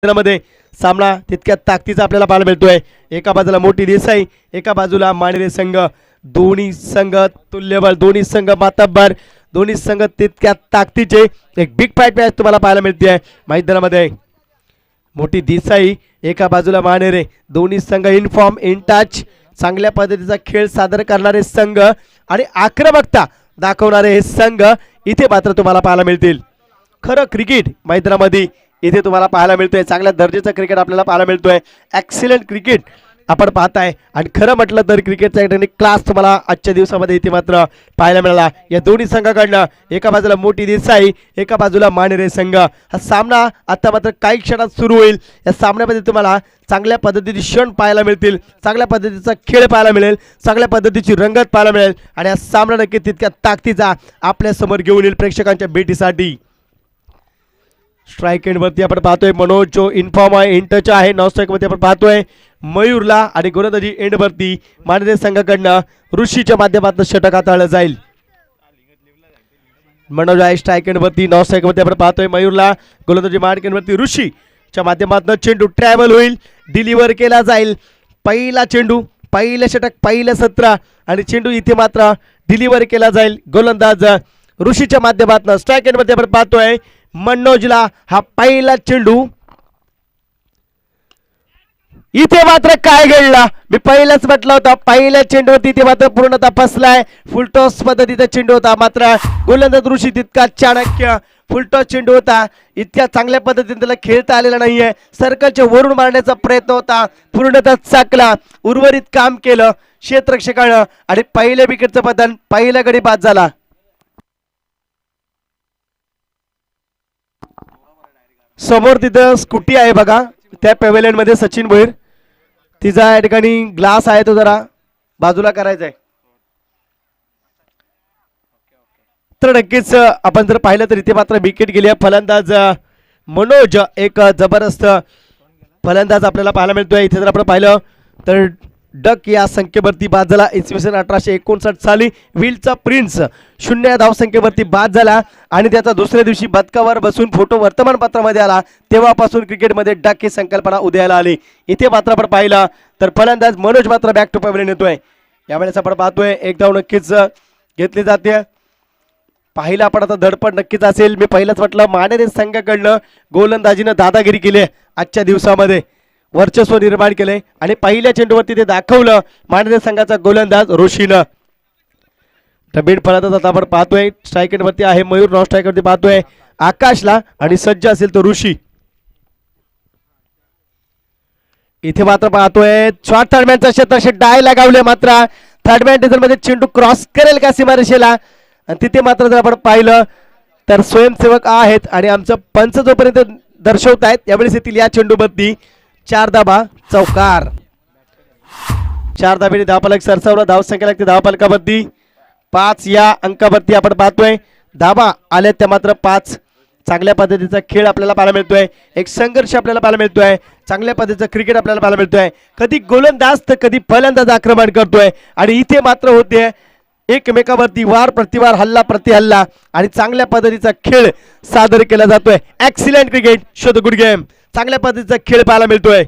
मध्ये सामना तितक्या ताकदीचा आपल्याला पाहायला मिळतोय. एका बाजूला मोठी देसाई, एका बाजूला मानेरे संघ. दोन्ही संघ तुल्यबळ, दोन्ही संघ मातब्बर, दोन्ही संघ तितक्या ताकदीचे. एक बिग फाईट मॅच तुम्हाला पाहायला मिळते मैदानामध्ये. मोठी देसाई, एका बाजूला मानेरे. दोन्ही संघ इन फॉर्म, इन टच, चांगल्या पद्धतीचा खेळ सादर करणारे संघ आणि आक्रमकता दाखवणारे हे संघ इथे मात्र तुम्हाला पाहायला मिळतील. खरं क्रिकेट मैदानामध्ये इथे तुम्हाला पाहायला मिळतोय. चांगल्या दर्जाचं क्रिकेट आपल्याला पाहायला मिळतोय. एक्सिलेंट क्रिकेट आपण पाहताय आणि खरं म्हटलं तर क्रिकेटचा एक क्लास तुम्हाला आजच्या दिवसामध्ये इथे मात्र पाहायला मिळाला. या दोन्ही संघाकडनं एका बाजूला मोठी देसाई, एका बाजूला मानेरे संघ. हा सामना आता मात्र काही क्षणात सुरू होईल. या सामन्यामध्ये तुम्हाला चांगल्या पद्धतीचे क्षण पाहायला मिळतील, चांगल्या पद्धतीचा खेळ पाहायला मिळेल, चांगल्या पद्धतीची रंगत पाहायला मिळेल आणि हा सामना नक्की तितक्या ताकदीचा आपल्या समोर घेऊन येईल प्रेक्षकांच्या भेटीसाठी. स्ट्राईक एंडवरती आपण पाहतोय मनोज जो इनफॉर्म आहे, इन टच आहे. नॉन स्ट्राईकवरती आपण पाहतोय मयूरला आणि गोलंदाजी एंडवरती मानेरे संघाकडनं ऋषीच्या माध्यमातून षटक हाताळलं जाईल. मनोज आहे स्ट्राईक एंडवरती. नॉन स्ट्राईकवरती आपण पाहतोय मयूरला, गोलंदाजी मार्केटवरती ऋषीच्या माध्यमातून चेंडू ट्रॅव्हल होईल, डिलिव्हर केला जाईल. पहिला चेंडू, पहिलं षटक, पहिलं सत्र आणि चेंडू इथे मात्र डिलिव्हर केला जाईल गोलंदाज ऋषीच्या माध्यमातून. स्ट्राईक एंडवरती आपण पाहतोय मनोजला हा पहिला चेंडू. इथे मात्र काय घडला, मी पहिलाच म्हटलं होतं पहिल्या चेंडूवरती इथे मात्र पूर्णतः फसलाय. फुलटॉस पद्धतीचा चेंडू होता, मात्र गोलंदाज ऋषी तितका चाणक्य. फुलटॉस चेंडू होता, इतक्या चांगल्या पद्धतीने त्याला खेळता आलेला नाहीये. सर्कलच्या वरून मारण्याचा प्रयत्न होता, पूर्णतः चाकला. उर्वरित काम केलं क्षेत्ररक्षकानं आणि पहिल्या विकेटचं पतन, पहिला गडी बाद झाला. समोर तिथं स्कूटी आहे बघा, त्या पॅव्हेलियन मध्ये सचिन भोईर. तिचा या ठिकाणी ग्लास आहे, तो जरा बाजूला करायचा आहे. तर नक्कीच आपण जर पाहिलं तर इथे मात्र विकेट गेली आहे. फलंदाज मनोज एक जबरदस्त फलंदाज आपल्याला पाहायला मिळतोय. इथे जर आपण पाहिलं तर डक या संख्येवरती बाद झाला. इसवी सन 1859 साली विलचा प्रिन्स 0 या धावसंख्येवरती बाद झाला आणि त्याचा दुसऱ्या दिवशी बदकावर बसून फोटो वर्तमानपत्रामध्ये आला. तेव्हापासून क्रिकेटमध्ये डक ही संकल्पना उदयाला आली. इथे मात्र आपण पाहिलं तर फलंदाज मनोज मात्र बॅक टू पॅव्हलियन येतोय. यावेळेस आपण पाहतोय एक धाव नक्कीच घेतली जाते. पाहिलं आपण आता धडपड नक्कीच असेल. मी पहिलंच म्हटलं मानेरे संघाकडनं गोलंदाजीनं दादागिरी केली आजच्या दिवसामध्ये, वर्चस्व निर्माण केले आणि पहिल्या चेंडूवरती ते दाखवलं मानेरे संघाचा गोलंदाज ऋषीनं. डबेड फलंदाज आता आपण पाहतोय स्ट्राईक एंडवरती आहे मयूर, नॉन स्ट्राईक वरती पाहतोय आकाशला आणि सज्ज असेल तो ऋषी. इथे मात्र पाहतोय शॉर्ट थर्डमॅनचा क्षेत्र डाय लगावले, मात्र थर्डमॅन डिझल मध्ये चेंडू क्रॉस करेल का सीमारेषेला. आणि तिथे मात्र जर आपण पाहिलं तर स्वयंसेवक आहेत आणि आमचं पंच जोपर्यंत दर्शवत आहेत त्यावेळेस येथील या चेंडूवरती 4 धाबा चौकार. 4 धाब्याने धावफलक सरसावला. धावसंख्या लागते धावफलकावरती 5 या अंकावरती आपण पाहतोय धाबा आल्या त्या मात्र 5. चांगल्या पद्धतीचा खेळ आपल्याला पाहायला मिळतोय, एक संघर्ष आपल्याला पाहायला मिळतोय, चांगल्या पद्धतीचं क्रिकेट आपल्याला पाहायला मिळतोय. कधी गोलंदाज तर कधी फलंदाज आक्रमण करतोय आणि इथे मात्र होते एकमेकावरती वार प्रतिवार, हल्ला प्रति हल्ला आणि चांगल्या पद्धतीचा खेळ सादर केला जातोय. Excellent cricket, show the good game. चांगल्या पद्धतीचा खेळ पाहायला मिळतोय.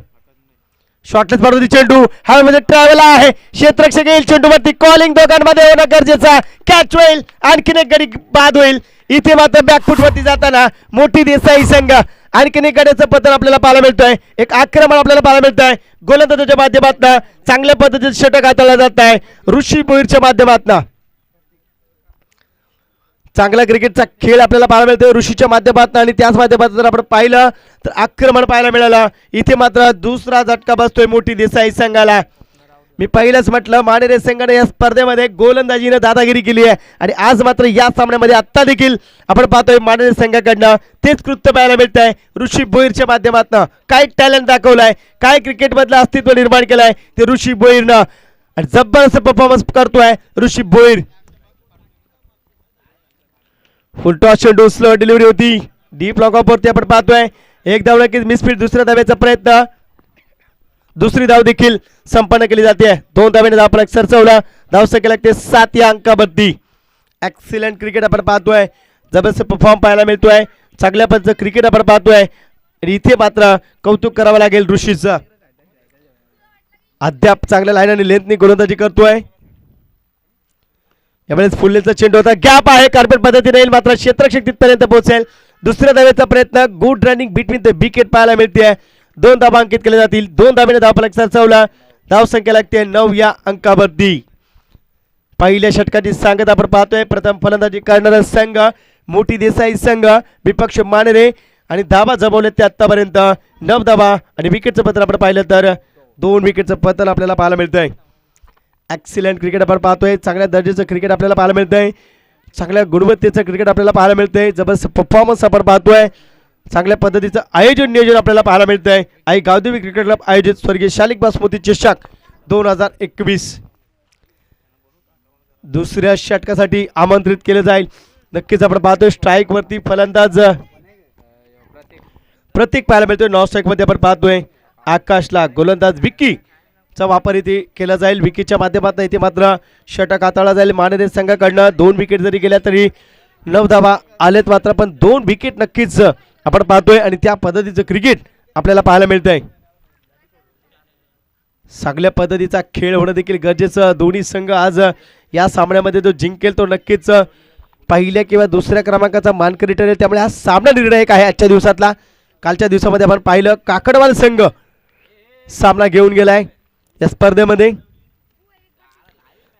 शॉर्टलेस मारती चेंडू हवेमध्ये ट्रॅव्हल आहे, क्षेत्ररक्षक येईल चेंडूवरती. कॉलिंग दोघांमध्ये होणं गरजेचं. कॅच होईल, आणखीन एक गडी बाद होईल. इथे मात्र बॅकफुट वरती जाताना मोठी देसाई संघ आणखीन एक गड्याचं पतन आपल्याला पाहायला मिळतोय. एक आक्रमण आपल्याला पाहायला मिळतंय गोलंदाजाच्या माध्यमातून. चांगल्या पद्धतीचं षटक हाताळलं जात आहे ऋषी भोईरच्या माध्यमातून. चांगला क्रिकेटचा खेळ आपल्याला पाहायला मिळतोय ऋषीच्या माध्यमातून आणि त्याच माध्यमातून जर आपण पाहिलं तर आक्रमण पाहायला मिळालं. इथे मात्र दुसरा झटका बसतोय मोठी देसाई संघाला. मी पहिलंच म्हटलं मानेरे संघाने या स्पर्धेमध्ये गोलंदाजीनं दादागिरी केली आहे आणि आज मात्र या सामन्यामध्ये आत्ता देखील आपण पाहतोय मानेरे संघाकडनं तेच कृत्य पाहायला मिळत आहे. ऋषी भोईरच्या माध्यमातून काय टॅलेंट दाखवलाय, काय क्रिकेटमधलं अस्तित्व निर्माण केलंय ते ऋषी भोईरनं आणि जबरदस्त परफॉर्मन्स करतोय ऋषी भोईर. फुलटॉस चेंडू, स्लो डिलिव्हरी होती, डीप लॉकअप वरती आपण पाहतोय एक धाव नक्कीच मिसफीट. दुसऱ्या धाव्याचा प्रयत्न, दुसरी धाव देखील संपन्न केली जाते. 2 धाव्याने धावफलक सरसवला. धावसंख्या लागते 7 या अंकावरती. एक्सिलेंट क्रिकेट आपण पाहतोय, जबरदस्त परफॉर्म पाहायला मिळतोय, चांगल्या पद्धतीचं क्रिकेट आपण पाहतोय. आणि इथे मात्र कौतुक करावं लागेल ऋषीचं. अद्याप चांगल्या लाईन आणि लेंथनी गोलंदाजी करतोय. यावेळेस फुल्लेचा चेंडू होता, गॅप आहे, कार्पेट पद्धतीने येईल मात्र क्षेत्ररक्षक तिथपर्यंत पोहोचेल. दुसऱ्या धावेचा प्रयत्न, good running between the wicket पाहायला मिळते. 2 धाबा अंकित केले जातील. 2 धाबेने धावफलक सरसावला. धाव संख्या लागते 9 या अंकावरती. पहिल्या षटकाची सांगत आपण पाहतोय. प्रथम फलंदाजी करणारा संघ मोठी देसाई संघ, विपक्ष मानेरे, आणि धाबा जमवले ते आतापर्यंत 9 धाबा. आणि विकेटचं पतन आपण पाहिलं तर 2 विकेटचं पतन आपल्याला पाहायला मिळतंय. एक्सिलेंट क्रिकेट आपण पाहतोय. चांगल्या दर्जाचं क्रिकेट आपल्याला पाहायला मिळतंय. चांगल्या गुणवत्तेचं क्रिकेट आपल्याला पाहायला मिळतंय. जबरदस्त परफॉर्मन्स आपण पाहतोय. चांगल्या पद्धतीचं आयोजन नियोजन आपल्याला पाहायला मिळतंय. आई गावदेवी क्रिकेट क्लब आयोजित स्वर्गीय शालिक बासमती चषक 2021 दुसऱ्या षटकासाठी आमंत्रित केलं जाईल. नक्कीच आपण पाहतोय स्ट्राईक वरती फलंदाज प्रतीक पाहायला मिळतोय. नॉन स्ट्राईक मध्ये आपण पाहतोय आकाशला गोलंदाज विकी चा वापर इथे केला जाईल. विकीच्या माध्यमातून इथे मात्र षटक हाताळला जाईल मानेरे संघाकडनं. 2 विकेट जरी गेल्या तरी 9 धावा आलेत मात्र, पण 2 विकेट नक्कीच आपण पाहतोय आणि त्या पद्धतीचं क्रिकेट आपल्याला पाहायला मिळतंय. चांगल्या पद्धतीचा खेळ होणं देखील गरजेचं. दोन्ही संघ आज या सामन्यामध्ये जो जिंकेल तो नक्कीच पहिल्या किंवा दुसऱ्या क्रमांकाचा मानकरी ठरेल. त्यामुळे हा सामना निर्णायक आहे आजच्या दिवसातला. कालच्या दिवसामध्ये आपण पाहिलं काकडवाल संघ सामना घेऊन गेलाय या स्पर्धेमध्ये.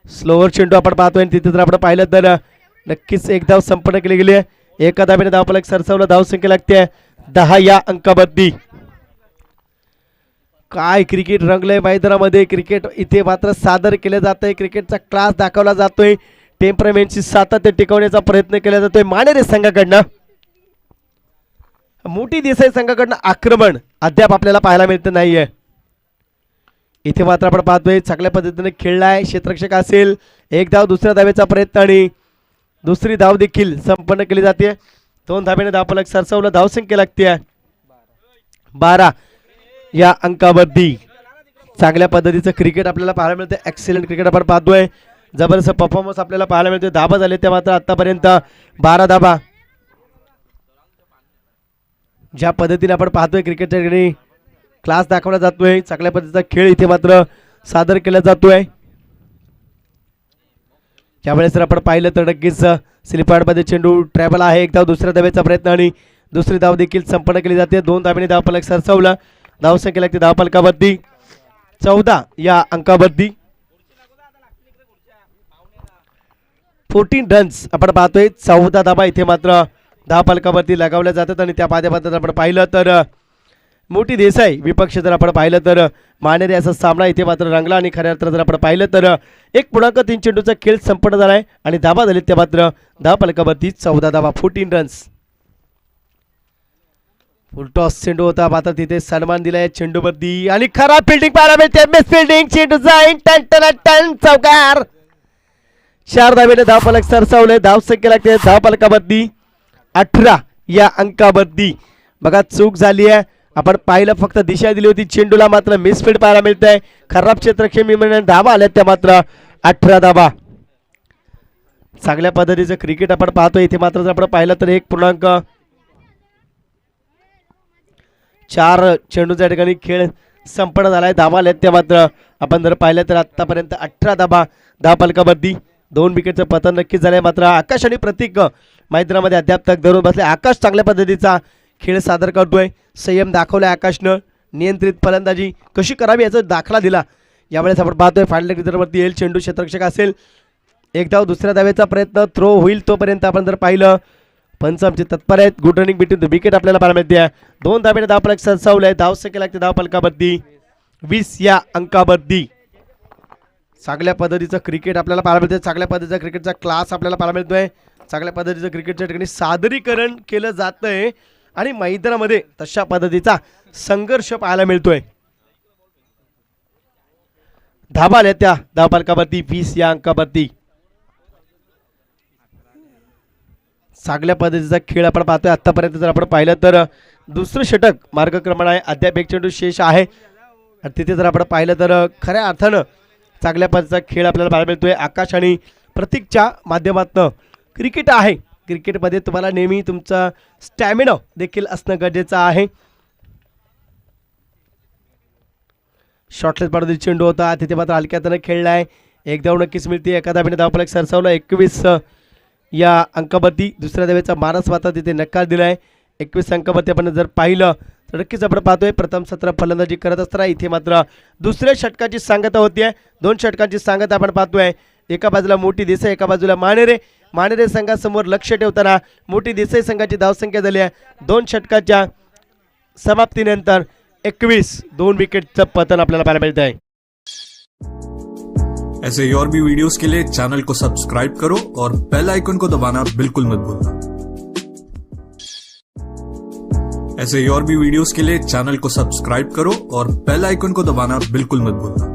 स्लोवर चेंडू आपण पाहतोय. तिथे जर आपण पाहिलं तर नक्कीच एक धाव संपन्न केली गेली आहे. एका धावेने धावफलक सरसावला. धाव संख्या लागते 10 या अंकावरती. काय क्रिकेट रंगलंय मैदानामध्ये. क्रिकेट इथे मात्र सादर केलं जातंय. क्रिकेटचा क्लास दाखवला जातोय. टेम्परामेंटची सातत्य टिकवण्याचा प्रयत्न केला जातोय मानेरे संघाकडनं. मोठी देसाई संघाकडनं आक्रमण अद्याप आपल्याला पाहायला मिळत नाहीये. इथे मात्र आपण पाहतोय चांगल्या पद्धतीने खेळलाय क्षेत्ररक्षक असेल. एक धाव दुसऱ्या धावेचा प्रयत्न आणि दुसरी धाव देखील संपन्न केली जाते. 2 धावेने धावफलक सरसावला. धावसंख्या लागते 12 या अंकावरती. चांगल्या पद्धतीचं क्रिकेट आपल्याला पाहायला मिळते. एक्सिलेंट क्रिकेट आपण पाहतोय. जबरदस्त परफॉर्मन्स आपल्याला पाहायला मिळतोय. धाबा झाले त्या मात्र आतापर्यंत 12 धाबा. ज्या पद्धतीने आपण पाहतोय क्रिकेटच्या ठिकाणी क्लास दाखवला जातोय. चांगल्या पद्धतीचा खेळ इथे मात्र सादर केला जातोय. त्यावेळेस जर आपण पाहिलं तर नक्कीच स्लिपहार्डमध्ये चेंडू ट्रॅव्हल आहे. एक धाव दुसऱ्या धावेचा प्रयत्न आणि दुसरी धाव देखील संपन्न केली जाते. 2 धावेने धावफलक सरसावला. धाव संख्या लागते धावफलकावरती 14 या अंकावरती. 14 रन्स आपण पाहतोय. 14 धाबा इथे मात्र धावफलकावरती लगावल्या जातात. आणि त्या माध्यमातून आपण पाहिलं तर मोठी देसाई विपक्ष जर आपण पाहिलं तर मानेरे असा सामना इथे मात्र रंगला. आणि खऱ्या अर्थात जर आपण पाहिलं तर 1.3 चेंडूचा खेळ संपन्न झालाय आणि धाबा झाले त्या मात्र धावफलकावरती 14 धाबा. 14 रन्स. फुलटॉस चेंडू होता मात्र तिथे सन्मान दिलाय चेंडूवरती आणि खराब फिल्डिंग पाहायला मिळते. Miss fielding. चेंडू जाईन टन टन टन चौकार. 4 धावेने धावफलक सरसावले. धाव संख्या लागते धावफलकावरती 18 या अंकावरती. बघा चूक झाली आहे. आपण पाहिलं फक्त दिशा दिली होती चेंडूला मात्र मिसफील्ड पाहायला मिळतंय. खराब क्षेत्रक्षेत्र धाबा आल्या त्या मात्र 18 धाबा. चांगल्या पद्धतीचं क्रिकेट आपण पाहतोय. इथे मात्र जर आपण पाहिलं तर 1.4 चेंडूच्या ठिकाणी खेळ संपन्न झालाय. धाबा आल्या त्या मात्र आपण जर पाहिलं तर आतापर्यंत 18 धाबा धावफलकावरती. 2 विकेटचं पतन नक्कीच झालंय मात्र आकाश आणि प्रतीक मैदानामध्ये अद्याप तक धरून बसले. आकाश चांगल्या पद्धतीचा खेळ सादर करतोय. संयम दाखवलाय आकाशनं. नियंत्रित फलंदाजी कशी करावी याचा दाखला दिला. यावेळेस आपण पाहतोय फायनल रिझर्वरती येईल चेंडू. क्षेत्ररक्षक असेल. एक धाव दुसऱ्या धावेचा प्रयत्न थ्रो होईल तोपर्यंत आपण जर पाहिलं पंच आमचे तत्पर आहेत. Good running between the wicket आपल्याला पाहायला मिळते. 2 धावेने धावफलक सरसावलंय. धाव संख्या लागते धावफलकावरती 20 या अंकावरती. चांगल्या पद्धतीचं क्रिकेट आपल्याला पाहायला मिळतंय. चांगल्या पद्धतीचा क्रिकेटचा क्लास आपल्याला पाहायला मिळतोय. चांगल्या पद्धतीचं क्रिकेटच्या ठिकाणी सादरीकरण केलं जातंय आणि मैदानामध्ये तशा पद्धतीचा संघर्ष पाहायला मिळतोय. धाबा आल्या त्या धावफलकावरती 20 या अंकावरती. चांगल्या पद्धतीचा खेळ आपण पाहतोय. आतापर्यंत जर आपण पाहिलं तर दुसरं षटक मार्गक्रमण आहे. अद्याप 1 चेंडू शेष आहे. आणि तिथे जर आपण पाहिलं तर खऱ्या अर्थानं चांगल्या पद्धतीचा खेळ आपल्याला पाहायला मिळतोय. आकाश आणि प्रतीकच्या माध्यमातून क्रिकेट आहे. क्रिकेटमध्ये तुम्हाला नेहमी तुमचा स्टॅमिना देखील असणं गरजेचं आहे. शॉर्टलेस पाडोदी चेंडू होता तिथे मात्र हलक्या हाताने खेळलाय. एक धाव नक्कीच मिळते. एका धावेने धावफलक सरसावला. 21 या अंकावरती. दुसऱ्या धावेचा मानस मात्र तिथे नकार दिलाय. 21 अंकावरती आपण जर पाहिलं तर नक्कीच आपण पाहतोय प्रथम सत्र फलंदाजी करत असताना इथे मात्र दुसऱ्या षटकाची सांगता होतीये. 2 षटकांची सांगता आपण पाहतोय. एका बाजूला मोठी देसाई, एका बाजूला मानेरे संघासमोर लक्ष ठेवताना मोठी देसाई संघाची धावसंख्या झाली आहे 2 षटकाच्या समाप्तीनंतर 21. 2 विकेटचं पतन आपल्याला पाहायला मिळत आहे. ऐसे ही और भी वीडियोस के लिए चैनल को सब्सक्राइब करो और बेल आइकन को दबाना बिल्कुल मत भूलना. ऐसे ही और भी वीडियोस के लिए चैनल को सब्सक्राइब करो और बेल आइकन को दबाना बिल्कुल मत भूलना.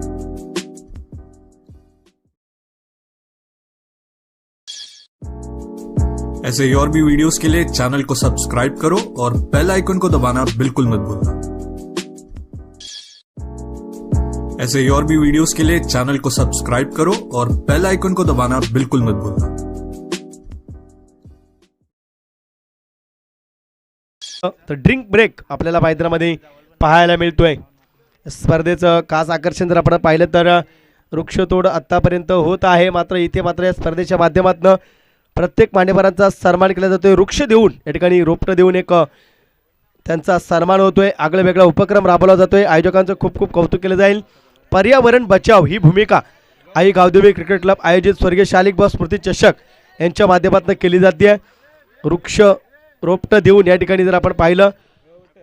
ऐसे ही और भी वीडियोस के लिए चैनल को सब्सक्राइब करो और बेल आइकन को दबाना बिल्कुल मत भूलना. ऐसे ही और भी वीडियोस के लिए चैनल को सब्सक्राइब करो और बेल आइकन को दबाना बिल्कुल मत भूलना. तर ड्रिंक ब्रेक आपल्याला मैदानामध्ये पाहायला मिळतोय. स्पर्धेचं खास आकर्षण जर आपण पाहिलं तर वृक्षतोड आतापर्यंत होत आहे. मात्र इथे मात्र या स्पर्धेच्या माध्यमातून प्रत्येक मान्यवरांचा सन्मान केला जातोय. वृक्ष देऊन या ठिकाणी रोपटं देऊन एक त्यांचा सन्मान होतोय. आगळा वेगळा उपक्रम राबवला जातोय. आयोजकांचं खूप खूप कौतुक केलं जाईल. पर्यावरण बचाव ही भूमिका आई गावदेवी क्रिकेट क्लब आयोजित स्वर्गीय शालिक बॉस स्मृती चषक यांच्या माध्यमातून केली जाते. वृक्ष रोपटं देऊन या ठिकाणी जर आपण पाहिलं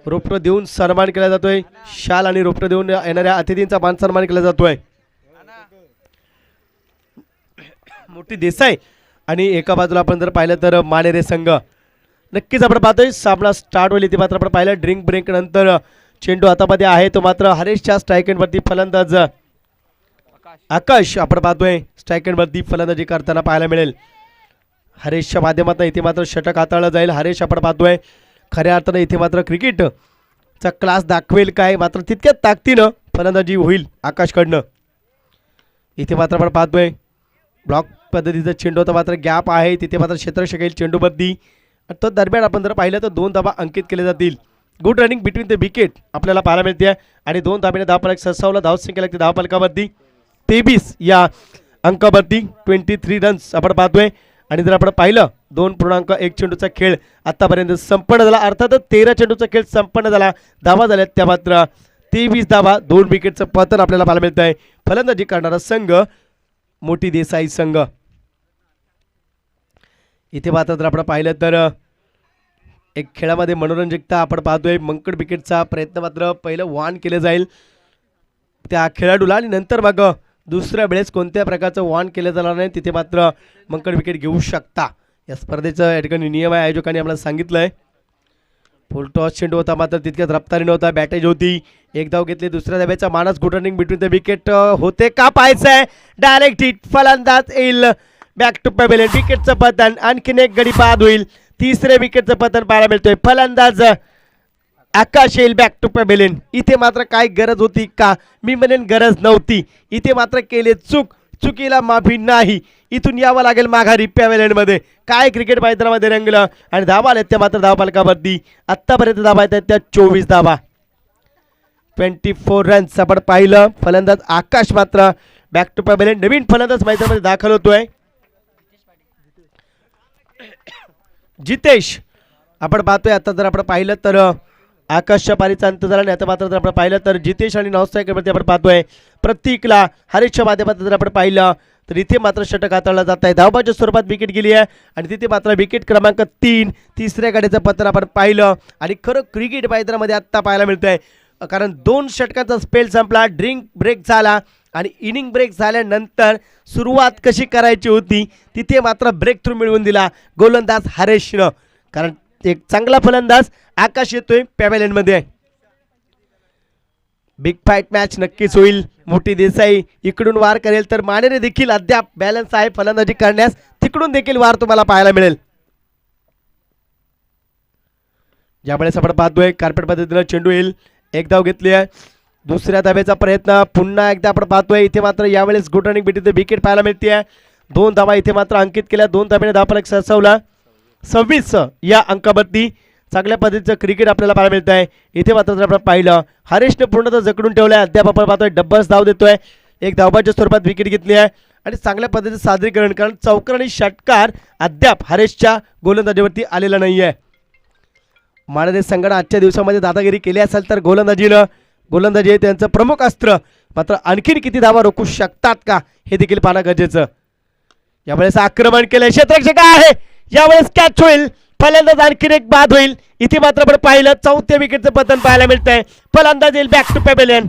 रोपटं देऊन सन्मान केला जातोय. शाल आणि रोपटं देऊन येणाऱ्या अतिथींचा मान सन्मान केला जातोय. मोठी देसाई आणि एका बाजूला आपण जर पाहिलं तर मानेरे संघ. नक्कीच आपण पाहतोय सामना स्टार्ट होईल. इथे मात्र आपण पाहिलं ड्रिंक ब्रेक नंतर चेंडू हातामध्ये आहे तो मात्र हरेशच्या स्ट्राईक एंडवरती फलंदाज आकाश आपण पाहतोय स्ट्राईक एंडवरती फलंदाजी करताना पाहायला मिळेल. हरेशच्या माध्यमातून इथे मात्र षटक हाताळलं जाईल. हरेश आपण पाहतोय खऱ्या अर्थानं इथे मात्र क्रिकेटचा क्लास दाखवेल काय. मात्र तितक्याच ताकदीनं फलंदाजी होईल आकाशकडनं. इथे मात्र आपण पाहतोय ब्लॉक पद्धतीचा चेंडू होता मात्र गॅप आहे तिथे मात्र क्षेत्ररक्षक येईल चेंडूवरती. तो दरम्यान आपण जर पाहिलं तर 2 धावा अंकित केले जातील. Good running between the wicket आपल्याला पाहायला मिळते आणि 2 धाब्याने धावफलक सरसावला. धावसंख्या लागते धावफलकावरती 23 या अंकावरती 23 रन्स आपण पाहतोय. आणि जर आपण पाहिलं 2.1 चेंडूचा खेळ आतापर्यंत संपन्न झाला. अर्थातच 13 चेंडूचा खेळ संपन्न झाला. धावा झाल्या त्या मात्र 23 धावा. 2 विकेटचं पतन आपल्याला पाहायला मिळत आहे. फलंदाजी करणारा संघ मोठी देसाई संघ. इथे मात्र जर आपण पाहिलं तर एक खेळामध्ये मनोरंजकता आपण पाहतोय. मंकड विकेटचा प्रयत्न मात्र पहिलं वान केलं जाईल त्या खेळाडूला आणि नंतर मग दुसऱ्या वेळेस कोणत्या प्रकारचं वान केलं जाणार नाही तिथे मात्र मंकड विकेट घेऊ शकता. या स्पर्धेचं या ठिकाणी नियम आहे. आयोजकांनी आम्हाला सांगितलंय. फुल टॉस चेंडू होता मात्र तितक्यात रफ्तारी नव्हता. बॅटेज होती. एक धाव घेतली. दुसऱ्या धाब्याचा मानस good running between the wicket होते का पाहायचंय. डायरेक्ट हिट फलंदाज येईल बॅक टू पॅव्हेलियन. विकेटचं पतन. आणखीन एक गडी बाद होईल. तिसरे विकेटचं पतन पाहायला मिळतोय. फलंदाज आकाश येईल बॅक टू पॅव्हेलियन. इथे मात्र काय गरज होती का. मी म्हणेन गरज नव्हती. इथे मात्र केले चुकीला माफी नाही. इथून यावं लागेल माघारी पॅव्हेलियनमध्ये. काय क्रिकेट मैदानामध्ये रंगलं आणि धावा आल्या त्या मात्र धावफलकावरती आत्तापर्यंत धावा आहेत त्या 24 धावा. 24 रन्स आपण पाहिलं. फलंदाज आकाश मात्र बॅक टू पॅव्हेलियन. नवीन फलंदाज मैदानामध्ये दाखल होतोय जितेश आपण पाहतोय. आता जर आपण पाहिलं तर आकाशच्या पारीचा अंत झाला आणि आता मात्र जर आपण पाहिलं तर जितेश आणि नॉनस्ट्रायकरवरती आपण पाहतोय प्रतीकला. हरेशच्या माध्यमातून जर आपण पाहिलं तर इथे मात्र षटक हाताळलं जात आहे. धावबाच्या स्वरूपात विकेट गेली आहे आणि तिथे मात्र विकेट क्रमांक 3 तिसऱ्या गाडीचं पत्र आपण पाहिलं आणि खरं क्रिकेट मैदानामध्ये आत्ता पाहायला मिळत आहे. कारण 2 षटकाचा स्पेल संपला. ड्रिंक ब्रेक झाला आणि इनिंग ब्रेक झाल्यानंतर सुरुवात कशी करायची होती तिथे मात्र ब्रेक थ्रू मिळवून दिला गोलंदाज हरेशनं. कारण एक चांगला फलंदाज आकाश येतोय पॅव्हेलियनमध्ये. बिग फाईट मॅच नक्कीच होईल. मोठी देसाई इकडून वार करेल तर मानेरे देखील अद्याप बॅलन्स आहे फलंदाजी करण्यास. तिकडून देखील वार तुम्हाला पाहायला मिळेल. ज्यावेळेस आपण पाहतोय कार्पेट पद्धतीनं चेंडू येईल. एक धाव घेतली आहे. दुसऱ्या धाब्याचा प्रयत्न पुन्हा एकदा आपण पाहतोय. इथे मात्र यावेळेस good running between the wicket पाहायला मिळते. 2 धावा इथे मात्र अंकित केल्या. 2 धाब्याने धावफलक सरसावला. 26 या अंकावरती चांगल्या पद्धतीचं क्रिकेट आपल्याला पाहायला मिळत आहे. इथे मात्र जर आपण पाहिलं हरेशने पूर्णतः जकडून ठेवलाय. अद्याप आपण पाहतोय डब्बल्स धाव देतोय. एक धावबाच्या स्वरूपात विकेट घेतली आहे आणि चांगल्या पद्धतीचं सादरीकरण, कारण चौकार आणि षटकार अद्याप हरेशच्या गोलंदाजीवरती आलेला नाहीये. मानदेश संघाने आजच्या दिवसामध्ये दादागिरी केली असेल तर गोलंदाजी हे त्यांचं प्रमुख अस्त्र. मात्र आणखीन किती धावा रोखू शकतात का हे देखील पाहणं गरजेचं. यावेळेस आक्रमण केलंय, क्षेत्ररक्षक आहे, यावेळेस कॅच होईल. फलंदाज आणखीन एक बाद होईल. इथे मात्र आपण पाहिलं चौथ्या विकेटचं पतन पाहायला मिळतंय. फलंदाज येईल बॅक टू पॅव्हेलियन.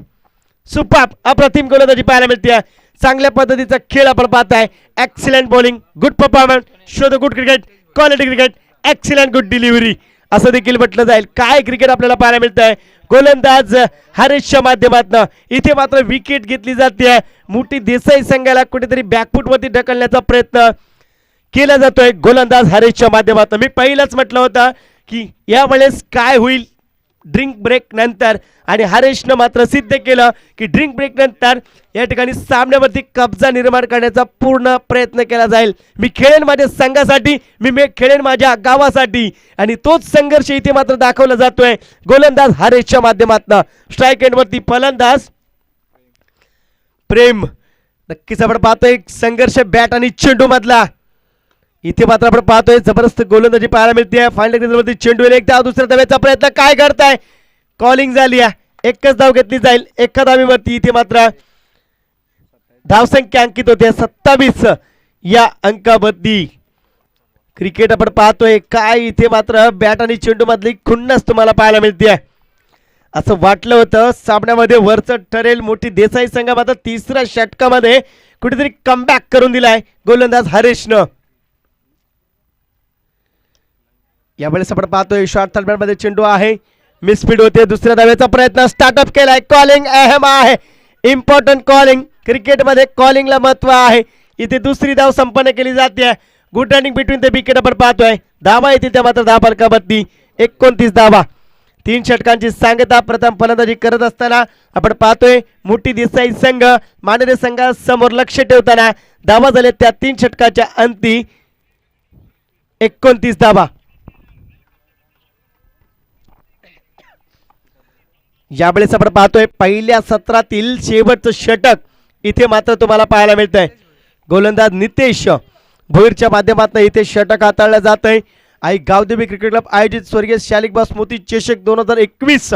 सुपर अप्रतिम गोलंदाजी पाहायला मिळते. चांगल्या पद्धतीचा खेळ आपण पाहताय. Excellent bowling, good performance, show the good cricket, quality cricket, excellent good delivery असं देखील म्हटलं जाईल. काय क्रिकेट आपल्याला पाहायला मिळतंय गोलंदाज हरेशच्या माध्यमातून. इथे मात्र विकेट घेतली जाते. मोठी देसाई संघाला कुठेतरी बॅकफूट वरती ढकलण्याचा प्रयत्न केला जातोय गोलंदाज हरेशच्या माध्यमातून. मी पहिलाच म्हटलं होतं की यावेळेस काय होईल ड्रिंक ब्रेक नंतर, आणि हरेशनं मात्र सिद्ध केलं की ड्रिंक ब्रेक नंतर या ठिकाणी सामन्यावरती कब्जा निर्माण करण्याचा पूर्ण प्रयत्न केला जाईल. मी खेळेन माझ्या संघासाठी, मी खेळेन माझ्या गावासाठी, आणि तोच संघर्ष इथे मात्र दाखवला जातोय गोलंदाज हरेशच्या माध्यमातून. स्ट्राईक एंडवरती फलंदाज प्रेम. नक्कीच आपण पाहतोय संघर्ष बॅट आणि चेंडू मधला. इथे मात्र आपण पाहतोय जबरदस्त गोलंदाजी पाहायला मिळते. फायनल क्रिकेटमध्ये चेंडू एक धाव, दुसऱ्या धावेचा प्रयत्न काय करताय, कॉलिंग झाली आहे. एकच धाव घेतली जाईल एका धावेवरती. इथे मात्र धावसंख्या अंकित होते 27 या अंकावरती. क्रिकेट आपण पाहतोय काय इथे मात्र बॅट आणि चेंडू मधली खुन्नस तुम्हाला पाहायला मिळते. असं वाटलं होतं सामन्यामध्ये वरचं ठरेल. मोठी देसाई संघ मात्र तिसऱ्या षटकामध्ये कुठेतरी कमबॅक करून दिलाय गोलंदाज हरेशनं. यावेळेस आपण पाहतोय शॉर्ट थर्ड मध्ये चेंडू आहे, मिसफीड होते. दुसऱ्या धावेचा प्रयत्न स्टार्टअप केलाय. कॉलिंग अहम आहे, इम्पॉर्टंट कॉलिंग. क्रिकेटमध्ये कॉलिंगला महत्व आहे. इथे दुसरी धाव संपन्न केली जाते. Good running between the wicket आपण पाहतोय. धावा येते त्या मात्र धाव फलकावरती 29 धावा. 3 षटकांची सांगता प्रथम फलंदाजी करत असताना आपण पाहतोय मोठी देसाई संघ मानदेश संघासमोर लक्ष ठेवताना धावा झाल्या त्या 3 षटकाच्या अंती 29 धावा. यावेळेस आपण पाहतोय पहिल्या सत्रातील शेवटचं षटक इथे मात्र तुम्हाला पाहायला मिळतंय. गोलंदाज नितेश भोईरच्या माध्यमातून इथे षटक हाताळलं जात आहे. आई गावदेवी क्रिकेट क्लब आयोजित स्वर्गीय शालिक स्मृती चषक 2021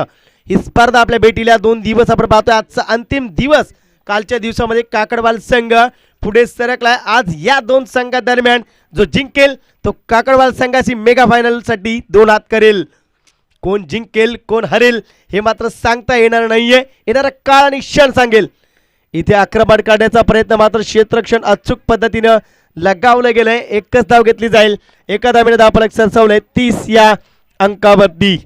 ही स्पर्धा आपल्या भेटीला 2 दिवस आपण पाहतोय. आजचा अंतिम दिवस. कालच्या दिवसामध्ये काकडवाल संघ पुढे सरकलाय. आज या 2 संघादरम्यान जो जिंकेल तो काकडवाल संघाची मेगा फायनल साठी 2 हात करेल. कोण जिंकेल कोण हरेल हे मात्र सांगता येणार नाहीये. येणारा काळ आणि क्षण सांगेल. इथे आक्रमण करण्याचा प्रयत्न मात्र क्षेत्ररक्षण अचूक पद्धतीनं लगावलं गेलंय. एकच धाव घेतली जाईल. एका धावेने धावफलक सरसावलंय 30 या अंकावरती.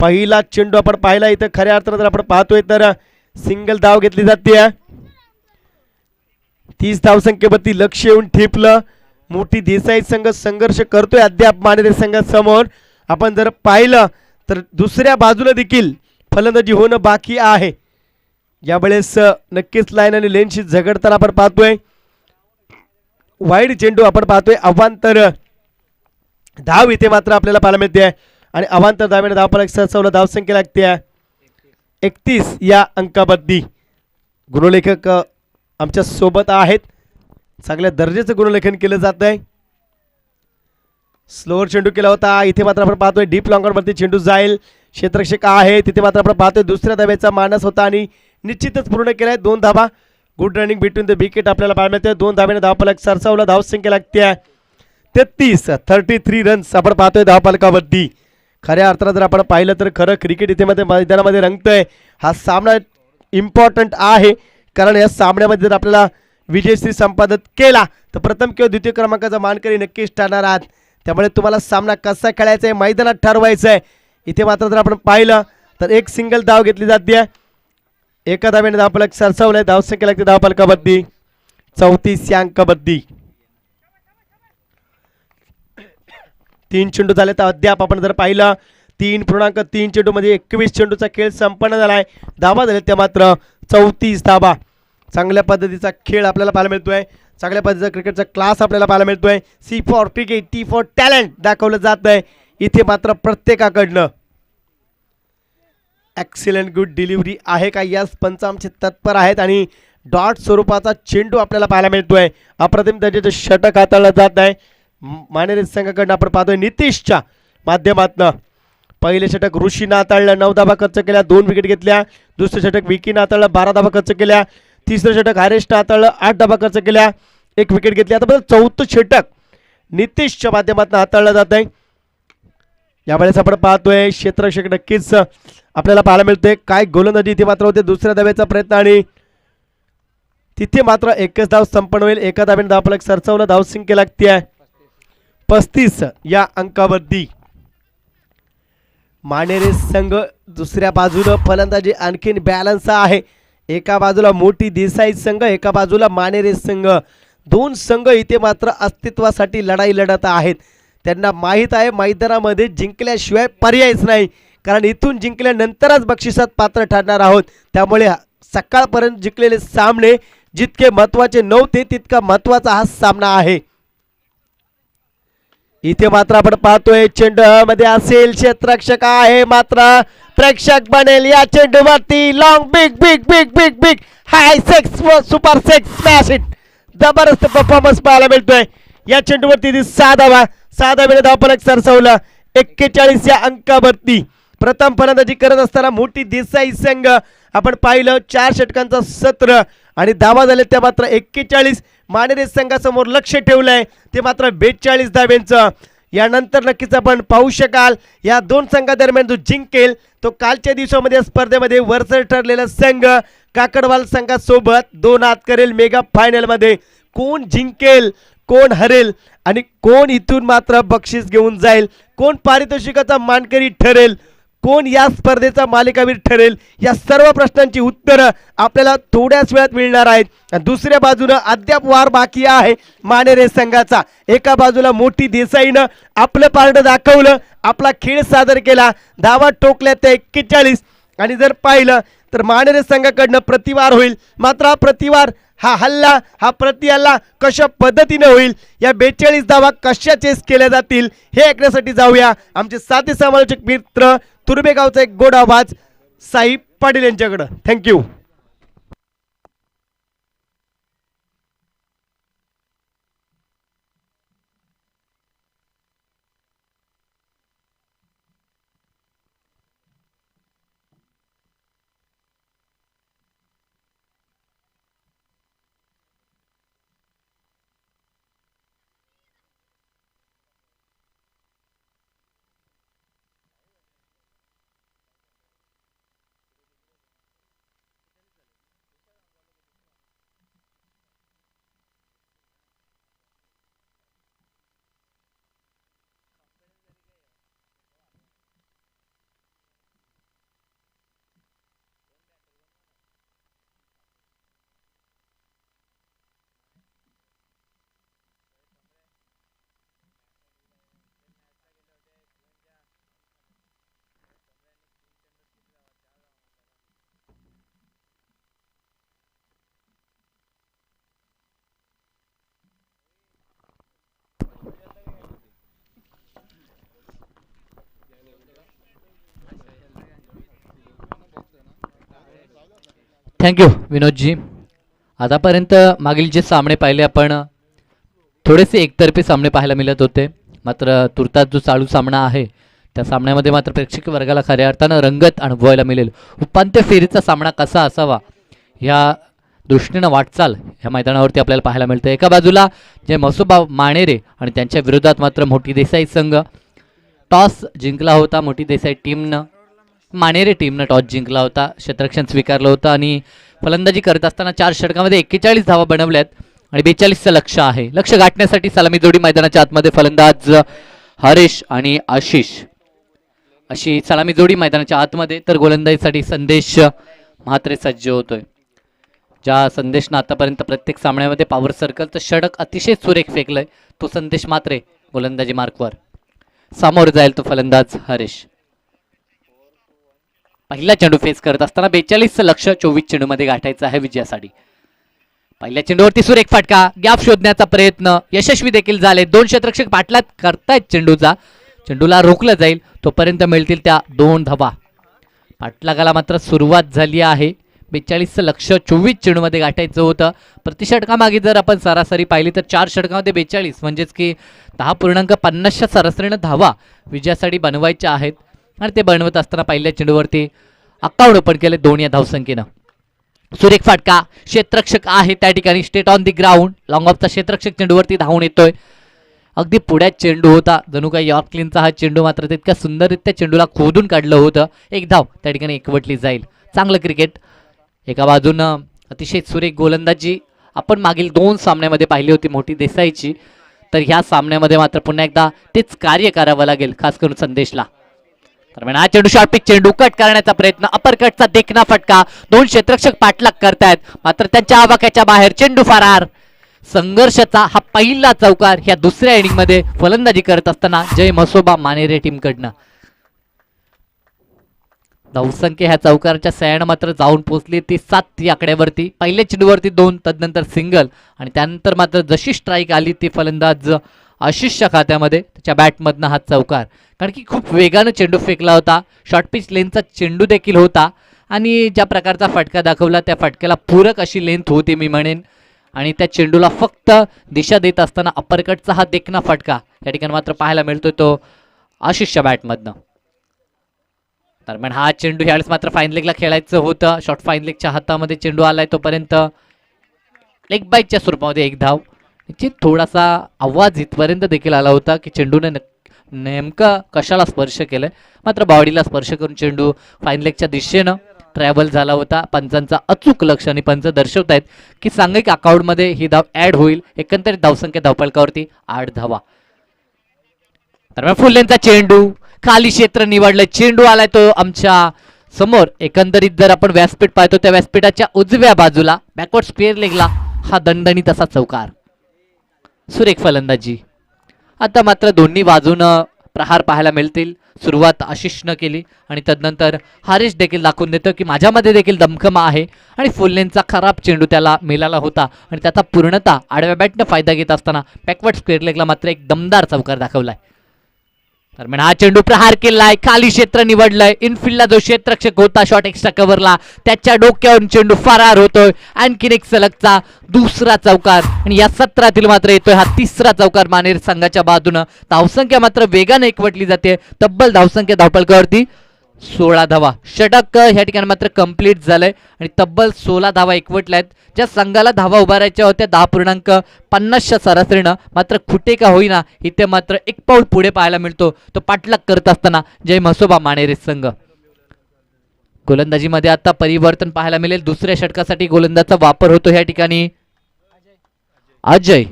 पहिला चेंडू आपण पाहिला. इथं खऱ्या अर्थानं जर आपण पाहतोय तर सिंगल धाव घेतली जाते. 30 धावसंख्येवरती लक्ष येऊन ठेपलं. मोठी देसाई संघ संघर्ष करतोय अद्याप मानदेश संघासमोर. आपण जर पाहिलं तर दुसऱ्या बाजूला देखील फलंदाजी होणं बाकी आहे. यावेळेस नक्कीच लाईन आणि लेनशी झगडताना आपण पाहतोय. वाईड चेंडू आपण पाहतोय. अवांतर धाव इथे मात्र आपल्याला पाहायला मिळते आणि अवांतर धावेने धावफलक सरसावलं. धावसंख्या लागते 31 या अंकावरती. गुणलेखक आमच्या सोबत आहेत. चांगल्या दर्जाचं गुणलेखन केलं जात आहे. स्लोअर चेंडू केला होता. इथे मात्र आपण पाहतोय डीप लॉंगर वरती चेंडू जाईल. क्षेत्ररक्षक आहे तिथे मात्र आपण पाहतोय दुसऱ्या धावेचा मानस होता आणि निश्चितच पूर्ण केलाय. 2 धावा. Good running between the wicket आपल्याला पाहायला मिळते. 2 धावेने धावफलक सरसावला. धावसंख्या लागते 33 रन्स आपण पाहतोय धावफलकावरती. खऱ्या अर्थानं जर आपण पाहिलं तर खरं क्रिकेट इथे मध्ये मैदानामध्ये रंगतोय. हा सामना इम्पॉर्टंट आहे कारण या सामन्यामध्ये जर आपल्याला विजयश्री संपादित केला तर प्रथम किंवा द्वितीय क्रमांकाचा मानकरी नक्कीच ठरणार आहात. त्यामुळे तुम्हाला सामना कसा खेळायचा आहे मैदानात ठरवायचं आहे. इथे मात्र जर आपण पाहिलं तर एक सिंगल धाव घेतली जाते. एका धावेने धावफलक सरसावलाय. धावसंख्या लागते धावफलकावरती 34 या अंकावरती. 3 चेंडू झाले तर अद्याप आपण जर पाहिलं 3.3 चेंडू मध्ये 21 चेंडूचा खेळ संपन्न झालाय. धावा झाल्या त्या मात्र 34 धावा. चांगल्या पद्धतीचा खेळ आपल्याला पाहायला मिळतोय. चांगल्या पद्धतीचा क्रिकेटचा क्लास आपल्याला पाहायला मिळतोय. C for cricket, T for talent दाखवलं जात आहे. इथे मात्र प्रत्येकाकडनं एक्सिलेंट गुड डिलिव्हरी आहे का याच पंच आमचे तत्पर आहेत आणि डॉट स्वरूपाचा चेंडू आपल्याला पाहायला मिळतोय. अप्रतिम दर्जाचं षटक हाताळलं जात आहे. मानेरे संघाकडनं आपण पाहतोय नितीशच्या माध्यमातनं. पहिले षटक ऋषीनं हाताळलं, 9 धावा खर्च केल्या, 2 विकेट घेतल्या. दुसरं षटक विकीनं हाताळलं, 12 धावा खर्च केल्या. तिसरं षटक हरेशनं हाताळलं, 8 धावा खर्च केल्या, 1 विकेट घेतली. आता चौथं षटक नितीशच्या माध्यमातून हाताळलं जात आहे. यावेळेस आपण पाहतोय क्षेत्ररक्षक नक्कीच आपल्याला पाहायला मिळतोय. काय गोलंदाजी इथे मात्र होते. दुसऱ्या धावेचा प्रयत्न आणि तिथे मात्र एकच धाव संपन्न होईल. एका धावेने धावफलक सरसवलं. धावसंख्या लागते आहे 35 या अंकावरती. मानेरे संघ दुसऱ्या बाजूला फलंदाजी आणखीन बॅलन्स आहे. एका बाजूला मोठी देसाई संघ, एका बाजूला मानेरे संघ. दोन संघ इथे मात्र अस्तित्वासाठी लढाई लढत आहेत. त्यांना माहीत आहे मैदानामध्ये जिंकल्याशिवाय पर्यायच नाही, कारण इथून जिंकल्यानंतरच बक्षिसात पात्र ठरणार आहोत. त्यामुळे सकाळपर्यंत जिंकलेले सामने जितके महत्त्वाचे नव्हते तितका महत्त्वाचा हा सामना आहे. इथे मात्र आपण पाहतोय चेंडू मध्ये असेल, क्षेत्ररक्षक आहे मात्र प्रेक्षक बनेल या चेंडूवरती. Long big big big big big high six super six smash it. जबरदस्त परफॉर्मन्स पाहायला मिळतोय या चेंडूवरती. 6 धावा, 6 धावेने धावफलक सरसवलं 41 या अंकावरती. प्रथम फलंदाजी करत असताना मोठी देसाई संघ आपण पाहिलं 4 षटकांचा सत्र आणि धावा झाले त्या मात्र 41. मानेरे संघासमोर लक्ष ठेवलंय ते मात्र 42 धाव्यांचं. यानंतर नक्कीच आपण पाहू शकाल या दोन संघादरम्यान जो जिंकेल तो कालच्या दिवसामध्ये स्पर्धेमध्ये वरचढ ठरलेला संघ काकडवाल संघासोबत 2 हात करेल मेगा फायनल मध्ये. कोण जिंकेल, कोण हरेल आणि कोण इथून मात्र बक्षीस घेऊन जाईल, कोण पारितोषिकाचा मानकरी ठरेल, कोण या स्पर्धेचा मालिकावीर ठरेल, या सर्व प्रश्नांची उत्तरं आपल्याला थोड्याच वेळात मिळणार आहेत. दुसऱ्या बाजूनं अद्याप वार बाकी आहे मानेरे संघाचा. एका बाजूला मोठी देसाईनं आपलं पारड दाखवलं, आपला खेळ सादर केला, धावा टोकल्या त्या 41. आणि जर पाहिलं तर मानेरे संघाकडनं प्रतिवार होईल. मात्र हा प्रतिवार, हा हल्ला, हा प्रतिहल्ला कशा पद्धतीने होईल, या 42 धावा कशा चेस केल्या जातील हे ऐकण्यासाठी जाऊया आमचे साथी समालोचक मित्र तुर्बेगावचा एक गोड आवाज साई पाटील यांच्याकडं. थँक्यू. थँक्यू विनोदजी. आतापर्यंत मागील जे सामने पाहिले आपण थोडेसे एकतर्फी सामने पाहायला मिळत होते. मात्र तुर्तास जो चालू सामना आहे त्या सामन्यामध्ये मात्र प्रेक्षक वर्गाला खऱ्या अर्थानं रंगत अनुभवायला मिळेल. उपांत्य फेरीचा सामना कसा असावा ह्या दृष्टीनं वाटचाल ह्या मैदानावरती आपल्याला पाहायला मिळतं. एका बाजूला जे मसोबा मानेरे आणि त्यांच्या विरोधात मात्र मोठी देसाई संघ. टॉस जिंकला होता मोठी देसाई टीमनं, मानेरे टीमनं टॉस जिंकला होता, क्षेत्ररक्षण स्वीकारलं होतं आणि फलंदाजी करत असताना 4 षटकामध्ये 41 धावा बनवल्यात आणि 42चं लक्ष आहे. लक्ष गाठण्यासाठी सलामी जोडी मैदानाच्या आतमध्ये फलंदाज हरेश आणि आशिष अशी सलामी जोडी मैदानाच्या आतमध्ये, तर गोलंदाजीसाठी संदेश म्हात्रे सज्ज होतोय. ज्या संदेशनं आतापर्यंत प्रत्येक सामन्यामध्ये पॉवर सर्कलचं षटक अतिशय सुरेख फेकलंय तो संदेश म्हात्रे गोलंदाजी मार्कवर. समोर जाईल तो फलंदाज हरेश. पहिला चेंडू फेस करत असताना 42चं लक्ष 24 चेंडूमध्ये गाठायचं आहे विजयासाठी. पहिल्या चेंडूवरती सुरेख फटका, गॅप शोधण्याचा प्रयत्न यशस्वी देखील झाले. 2 क्षेत्ररक्षक पाठलात करतायत चेंडूचा, चेंडूला रोखलं जाईल तोपर्यंत मिळतील त्या 2 धावा. पाठलागाला मात्र सुरुवात झाली आहे. 42चं लक्ष 24 चेंडूमध्ये गाठायचं होतं. प्रति षटकामागे जर आपण सरासरी पाहिली तर 4 षटकामध्ये 42 म्हणजेच की 10.50च्या सरासरीनं धावा विजयासाठी बनवायच्या आहेत. आणि ते बनवत असताना पहिल्या चेंडूवरती अक्काउड ओपन केले 2 या धावसंख्येनं. सुरेख फाटका, क्षेत्ररक्षक आहे त्या ठिकाणी, stayed on the ground. Long ऑफचा क्षेत्ररक्षक चेंडूवरती धावून येतोय. अगदी पुढ्यात चेंडू होता, जणू काही यॉर्कलिनचा हा चेंडू, मात्र तितक्या सुंदररित्या चेंडूला खोदून काढलं होतं. एक धाव त्या ठिकाणी एकवटली जाईल. चांगलं क्रिकेट. एका बाजूनं अतिशय सुरेख गोलंदाजी आपण मागील 2 सामन्यामध्ये पाहिली होती मोठी देसाईची, तर ह्या सामन्यामध्ये मात्र पुन्हा एकदा तेच कार्य करावं लागेल, खास करून संदेशला. दरम्यान हा चेंडू शॉर्ट पिच चेंडू कट करण्याचा प्रयत्न, अपरकटचा देखना फटका. 2 क्षेत्ररक्षक पाठलाग करतायत, मात्र त्यांच्या आवाक्याच्या बाहेर चेंडू फरार. संघर्षाचा हा पहिला चौकार ह्या दुसऱ्या इनिंग मध्ये फलंदाजी करत असताना जय म्हसोबा मानेरे टीमकडनं. धावसंख्या ह्या चौकाराच्या सह्यानं मात्र जाऊन पोहोचली ती 7 या आकड्यावरती. पहिल्या चेंडूवरती 2, तदनंतर सिंगल, आणि त्यानंतर मात्र जशी स्ट्राईक आली ती फलंदाज आशिषच्या खात्यामध्ये, त्याच्या बॅटमधनं हा चौकार. कारण की खूप वेगानं चेंडू फेकला होता, शॉर्ट पिच लेनचा चेंडू देखील होता, आणि ज्या प्रकारचा फटका दाखवला त्या फटक्याला पूरक अशी लेंथ होती मी म्हणेन. आणि त्या चेंडूला फक्त दिशा देत असताना अपरकटचा हा देखना फटका या ठिकाणी मात्र पाहायला मिळतोय तो आशिषच्या बॅटमधनं. दरम्यान हा चेंडू ह्यावेळेस मात्र फाईन लेगला खेळायचं होतं. शॉर्ट फाईन लेगच्या हातामध्ये चेंडू आलाय, तोपर्यंत लेग बाईटच्या स्वरूपामध्ये एक धाव. थोडासा आवाज इथपर्यंत देखील आला होता की चेंडूने नेमका कशाला स्पर्श केलाय, मात्र बॉडीला स्पर्श करून चेंडू फाईन लेगच्या दिशेनं ट्रॅव्हल झाला होता. पंचांचा अचूक लक्ष, आणि पंच दर्शवतायत की सांघिक अकाउंटमध्ये ही धाव ऍड होईल. एकंदरीत धावसंख्या धावफलकावरती 8 धावा. दरम्यान फुलेंचा चेंडू खाली क्षेत्र निवडलंय, चेंडू आलाय तो आमच्या समोर. एकंदरीत जर आपण व्यासपीठ पाहतो त्या व्यासपीठाच्या उजव्या बाजूला बॅकवर्ड स्पेअर लेगला हा दणदणीत असा चौकार. सुरेख फलंदाजी. आता मात्र दोन्ही बाजूनं प्रहार पाहायला मिळतील. सुरुवात आशिषनं केली, आणि तदनंतर हरीश देखील दाखवून देतो की माझ्यामध्ये देखील दमखमा आहे, आणि फुलेंचा खराब चेंडू त्याला मिळाला होता, आणि त्याचा पूर्णतः आडव्या बॅटनं फायदा घेत असताना बॅकवर्ड स्क्वेअर लेगला मात्र एक दमदार चौकार दाखवलाय. दरम्यान हा चेंडू प्रहार केलाय, खाली क्षेत्र निवडलंय. इनफिल्डला जो क्षेत्ररक्षक होता शॉट एक्स्ट्रा कव्हरला, त्याच्या डोक्यावरून चेंडू फरार होतोय. आणखीन एक सलगचा दुसरा चौकार, आणि या सत्रातील मात्र येतोय हा 3रा चौकार मानेर संघाच्या बाजूनं. धावसंख्या मात्र वेगाने एकवटली जाते. तब्बल धावसंख्या धावफलकावरती 16 धावा. षटक ह्या ठिकाणी मात्र कंप्लीट झालंय, आणि तब्बल 16 धावा एकवटल्यात. ज्या संघाला धावा उभारायच्या होत्या 10.50च्या सरासरीनं, मात्र खुटे का होईना इथे मात्र एक पाऊल पुढे पाहायला मिळतो तो पाठलाग करत असताना जय म्हसोबा मानेरे संघ. गोलंदाजीमध्ये आता परिवर्तन पाहायला मिळेल. दुसऱ्या षटकासाठी गोलंदाजाचा वापर होतो ह्या ठिकाणी अजय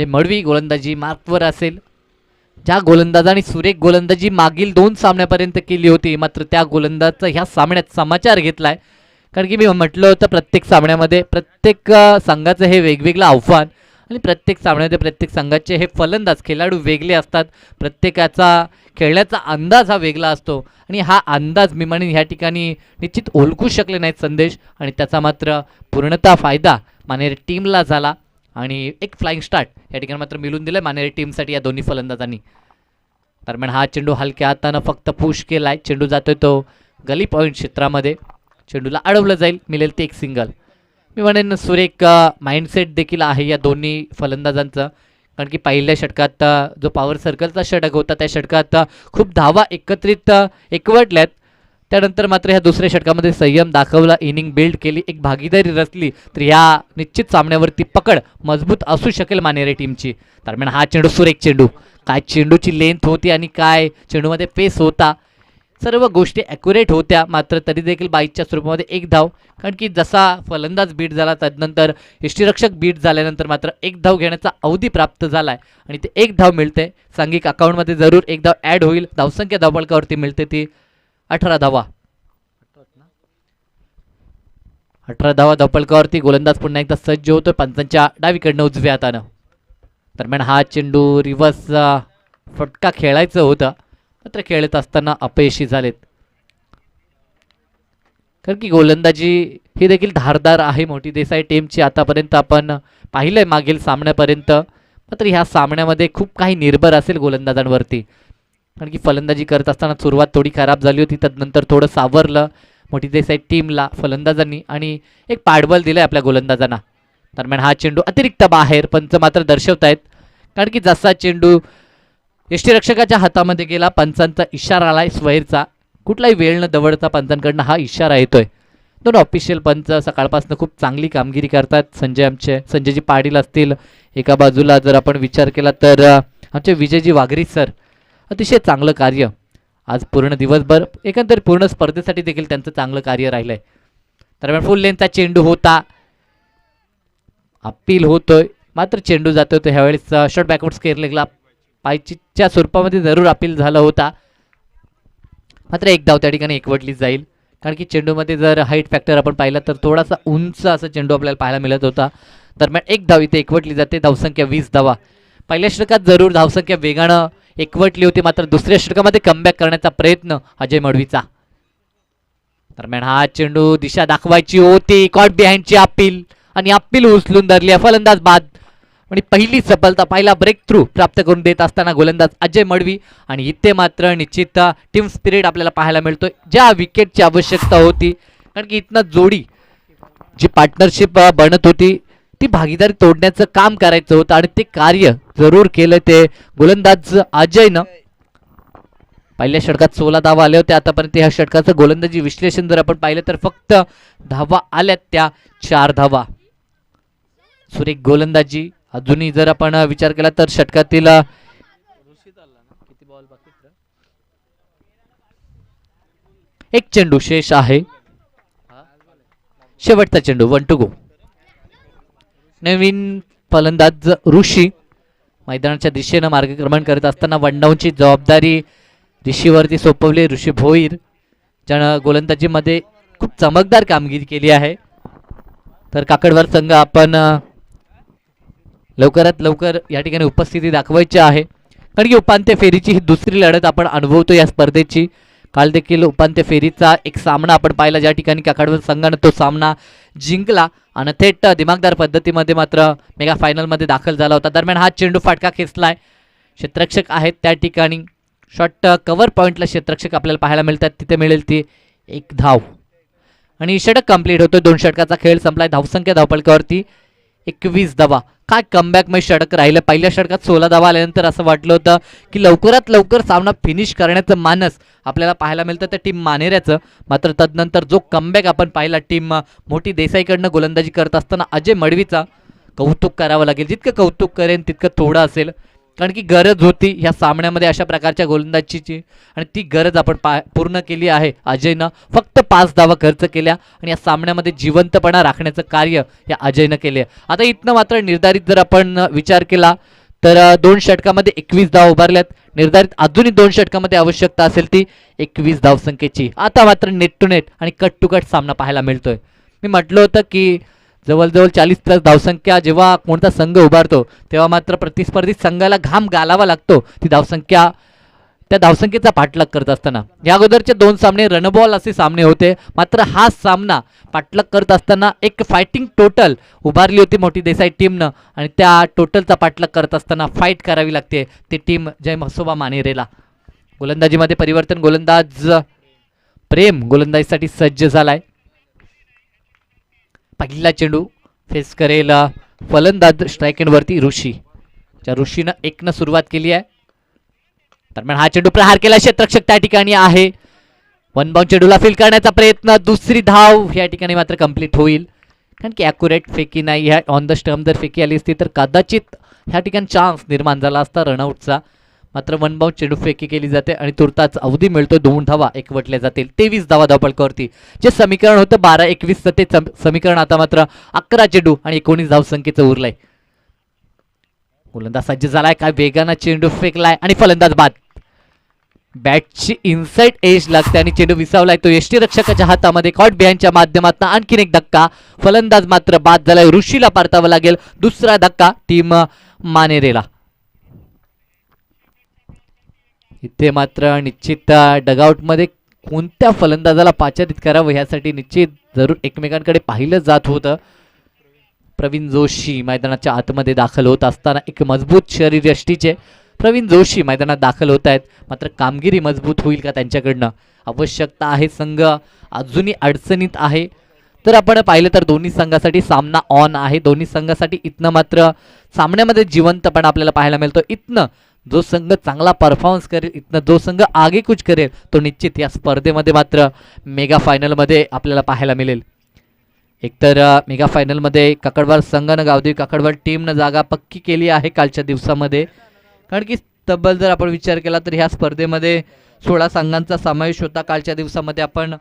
मडवी गोलंदाजी मार्कवर असेल. ज्या गोलंदाजाने सुरेख गोलंदाजी मागील 2 सामन्यापर्यंत केली होती, मात्र त्या गोलंदाजाचा ह्या सामन्यात समाचार घेतलाय. कारण की मी म्हटलं होतं प्रत्येक सामन्यामध्ये प्रत्येक संघाचं हे वेगवेगळं आव्हान, आणि प्रत्येक सामन्यामध्ये प्रत्येक संघाचे हे फलंदाज खेळाडू वेगळे असतात. प्रत्येकाचा खेळण्याचा अंदाज हा वेगळा असतो, आणि हा अंदाज मी म्हणेन ह्या ठिकाणी निश्चित ओळखू शकले नाहीत संदेश, आणि त्याचा मात्र पूर्णतः फायदा मानेरे टीमला झाला. आणि एक फ्लाइंग स्टार्ट या ठिकाणी मात्र मिळून दिलं मानेरे टीमसाठी या दोन्ही फलंदाजांनी. दरम्यान हा चेंडू हलक्या हातानं फक्त पुश केलाय. चेंडू जातोय तो गली पॉईंट क्षेत्रामध्ये, चेंडूला अडवलं जाईल, मिळेल ते एक सिंगल. मी म्हणेन सुरेख माइंडसेट देखील आहे या दोन्ही फलंदाजांचं. कारण की पहिल्या षटकात जो पॉवर सर्कलचा षटक होता त्या षटकात खूप धावा एकत्रित एकवटल्यात. त्यानंतर मात्र ह्या दुसऱ्या षटकामध्ये संयम दाखवला, इनिंग बिल्ड केली, एक भागीदारी रचली, तर ह्या निश्चित सामन्यावरती पकड मजबूत असू शकेल मानेरे टीमची. दरम्यान हा चेंडू सुरेख चेंडू, काय चेंडूची लेंथ होती आणि काय चेंडूमध्ये पेस होता, सर्व गोष्टी ॲक्युरेट होत्या. मात्र तरी देखील बाईकच्या स्वरूपामध्ये एक धाव. कारण की जसा फलंदाज बीट झाला तदनंतर यष्टीरक्षक बीट झाल्यानंतर मात्र एक धाव घेण्याचा अवधी प्राप्त झालाय, आणि ते एक धाव मिळते. सांघिक अकाउंटमध्ये जरूर एक धाव ॲड होईल. धावसंख्या धावफलकावरती मिळते ती 18 धावा. 18 धावा धावफलकावरती. गोलंदाज पुन्हा एकदा सज्ज होतोय पंचांच्या डावीकडनं उजव्या हातानं. दरम्यान हा चेंडू रिव्हर्स फटका खेळायचं होतं, मात्र खेळत असताना अपयशी झालेत. कारण की गोलंदाजी ही देखील धारदार आहे मोठी देसाई टीमची. आतापर्यंत आपण पाहिलंय मागील सामन्यापर्यंत मात्र ह्या सामन्यामध्ये खूप काही निर्भर असेल गोलंदाजांवरती, कारण की फलंदाजी करत असताना सुरुवात थोडी खराब झाली होती, तदनंतर थोडं सावरलं मोठी देसाई टीमला फलंदाजांनी आणि एक पाठबळ दिलंय आपल्या गोलंदाजांना. दरम्यान हा चेंडू अतिरिक्त बाहेर, पंच मात्र दर्शवतायत, कारण की जसा चेंडू यष्टीरक्षकाच्या हातामध्ये गेला पंचांचा इशारा आलाय स्वैरचा. कुठलाही वेळ न दवडता पंचांकडनं हा इशारा येतोय. दोन ऑफिशियल पंच सकाळपासून खूप चांगली कामगिरी करतात. संजयजी पाटील असतील एका बाजूला, जर आपण विचार केला तर आमचे विजयजी वाघरी सर, अतिशय चांगलं कार्य आज पूर्ण दिवसभर, एकंदर पूर्ण स्पर्धेसाठी देखील त्यांचं चांगलं कार्य राहिलंय. दरम्यान फुल लेनचा चेंडू होता, अपील होतोय, मात्र चेंडू जातो होतो ह्यावेळेस शॉर्ट बॅकवर्ड स्केअर लेगला पायचीच्या स्वरूपामध्ये जरूर अपील झाला होता, मात्र एक धाव त्या ठिकाणी एकवटली जाईल, कारण की चेंडूमध्ये जर हाईट फॅक्टर आपण पाहिला तर थोडासा उंच असा चेंडू आपल्याला पाहायला मिळत होता. दरम्यान एक धाव इथे एकवटली जाते. धावसंख्या 20 धावा. पहिल्या षटकात जरूर धावसंख्या वेगानं एकवटली होती, मात्र दुसऱ्या षटकामध्ये कमबॅक करण्याचा प्रयत्न अजय मडवीचा. दरम्यान हा चेंडू दिशा दाखवायची होती, कॉट बिहाइंडची अपील आणि अपील उचलून धरली, फलंदाज बाद. आणि पहिली सफलता, पहिला ब्रेक थ्रू प्राप्त करून देत असताना गोलंदाज अजय मडवी. आणि इथे मात्र निश्चित टीम स्पिरिट आपल्याला पाहायला मिळतोय, ज्या विकेटची आवश्यकता होती, कारण की इथनं जोडी जी पार्टनरशिप बनत होती ती भागीदारी तोडण्याचं काम करायचं होतं आणि ते कार्य जरूर केलं ते गोलंदाज अजयनं. पहिल्या षटकात 16 धावा आल्या होत्या आतापर्यंत. ह्या षटकाचं गोलंदाजी विश्लेषण जर आपण पाहिलं तर फक्त धावा आल्यात त्या 4 धावा. सुरेख गोलंदाजी अजूनही जर आपण विचार केला तर षटकातील एक चेंडू शेष आहे, शेवटचा चेंडू 1 to go. नवीन फलंदाज ऋषी मैदानाच्या दिशेनं मार्गक्रमण करत असताना वनडाऊनची जबाबदारी ऋषीवरती सोपवली. ऋषी भोईर ज्यानं गोलंदाजीमध्ये खूप चमकदार कामगिरी केली आहे. तर काकडवर संघ आपण लवकरात लवकर या ठिकाणी उपस्थिती दाखवायची आहे, कारण की उपांत्य फेरीची ही दुसरी लढत आपण अनुभवतो या स्पर्धेची. काल देखील उपांत्य फेरीचा एक सामना आपण पाहिला, ज्या ठिकाणी काकडवर संघानं तो सामना जिंकला आणि थेट दिमागदार पद्धतीमध्ये मात्र मेगा फायनलमध्ये दाखल झाला होता. दरम्यान हा चेंडू फाटका खेचलाय, क्षेत्ररक्षक आहेत त्या ठिकाणी. शॉर्ट कव्हर पॉईंटला क्षेत्ररक्षक आपल्याला पाहायला मिळतात, तिथे मिळेल ती एक धाव आणि षटक कंप्लीट होतो. 2 षटकाचा खेळ संपलाय. धावसंख्या धावपळकावरती 21 धावा. काय कमबॅकमध्ये षटक राहिलं. पहिल्या षटकात 16 धावा आल्यानंतर असं वाटलं होतं की लवकरात लवकर सामना फिनिश करण्याचं मानस आपल्याला पाहायला मिळतं त्या टीम मानेऱ्याचं. मात्र तदनंतर जो कमबॅक आपण पाहिला टीम मोठी देसाईकडनं गोलंदाजी करत असताना अजय मडवीचा, कौतुक करावं लागेल. जितकं कौतुक करेन तितकं थोडं असेल, कारण की गरज होती ह्या सामन्यामध्ये अशा प्रकारच्या गोलंदाजीची आणि ती गरज आपण पूर्ण केली आहे. अजयनं फक्त 5 धावा खर्च केल्या आणि या सामन्यामध्ये जिवंतपणा राखण्याचं कार्य या अजयनं केले. आता इथनं मात्र निर्धारित जर आपण विचार केला तर 2 षटकामध्ये 21 धावा उभारल्यात. निर्धारित अजूनही 2 षटकामध्ये आवश्यकता असेल ती 21 धावसंख्येची. आता मात्र नेट टू नेट आणि कट टू कट सामना पाहायला मिळतोय. मी म्हटलं होतं की जवळजवळ 40+ धावसंख्या जेव्हा कोणता संघ उभारतो तेव्हा मात्र प्रतिस्पर्धी संघाला घाम घालावा लागतो ती धावसंख्या, त्या धावसंख्येचा पाठलाग करत असताना. या अगोदरचे 2 सामने रनबॉल असे सामने होते, मात्र हा सामना पाठलाग करत असताना एक फायटिंग टोटल उभारली होती मोठी देसाई टीमनं आणि त्या टोटलचा पाठलाग करत असताना फाईट करावी लागते ती टीम जय म्हसोबा मानेरेला. गोलंदाजीमध्ये परिवर्तन, गोलंदाज प्रेम गोलंदाजीसाठी सज्ज झालाय. पहिला चेंडू फेस करेल फलंदाज स्ट्राईक एंडवरती ऋषी, ज्या ऋषीनं 1 सुरुवात केली आहे. दरम्यान हा चेंडू प्रहार केला, क्षेत्ररक्षक त्या ठिकाणी आहे. 1 बाउंड चेंडूला फील करण्याचा प्रयत्न, दुसरी धाव या ठिकाणी मात्र कंप्लीट होईल, कारण की ॲक्युरेट फेकी नाही. ह्या ऑन द स्टंप जर फेकी आली असती तर कदाचित ह्या ठिकाणी चान्स निर्माण झाला असता रनआउटचा. मात्र 1 बाउंड चेंडू फेकी केली जाते आणि तुर्ताच अवधी मिळतो. 2 धावा एकवटल्या जातील. 23 धावा धावपळकावरती. जे समीकरण होतं 12-21 ते समीकरण आता मात्र 11 चेंडू आणि 19 धावसंख्येचं उरलंय. गोलंदाज सज्ज झालाय, काय वेगानं चेंडू फेकलाय आणि फलंदाज बाद. बॅटची इनसाइड एज लागते आणि चेंडू विसावलाय तो यष्टीरक्षकाच्या हातामध्ये. कॉट बिहाइंडच्या माध्यमातून आणखीन एक धक्का, फलंदाज मात्र बाद झालाय. ऋषीला परतावं लागेल. दुसरा धक्का टीम मानेरेला. इथे मात्र निश्चित डगआउटमध्ये कोणत्या फलंदाजाला पाचारित करावं ह्यासाठी निश्चित जरूर एकमेकांकडे पाहिलं जात होतं. प्रवीण जोशी मैदानाच्या आतमध्ये दाखल होत असताना एक मजबूत शरीरयष्टीचे प्रवीण जोशी मैदानात दाखल होत आहेत. मात्र कामगिरी मजबूत होईल का त्यांच्याकडनं, आवश्यकता आहे. संघ अजूनही अडचणीत आहे. तर आपण पाहिलं तर दोन्ही संघासाठी सामना ऑन आहे. दोन्ही संघासाठी इथनं मात्र सामन्यामध्ये जिवंतपणा आपल्याला पाहायला मिळतो. इथनं जो संघ चांगला परफॉर्मन्स करेल, इथनं जो संघ आगेकूच करेल, तो निश्चित या स्पर्धेमध्ये मात्र मेगा फायनलमध्ये आपल्याला पाहायला मिळेल. एकतर मेगा फायनलमध्ये काकडवाड संघानं गावदेवी काकडवाड टीमनं जागा पक्की केली आहे कालच्या दिवसामध्ये. कारण की तब्बल जर आपण विचार केला तर ह्या स्पर्धेमध्ये 16 संघांचा समावेश होता. कालच्या दिवसामध्ये आपण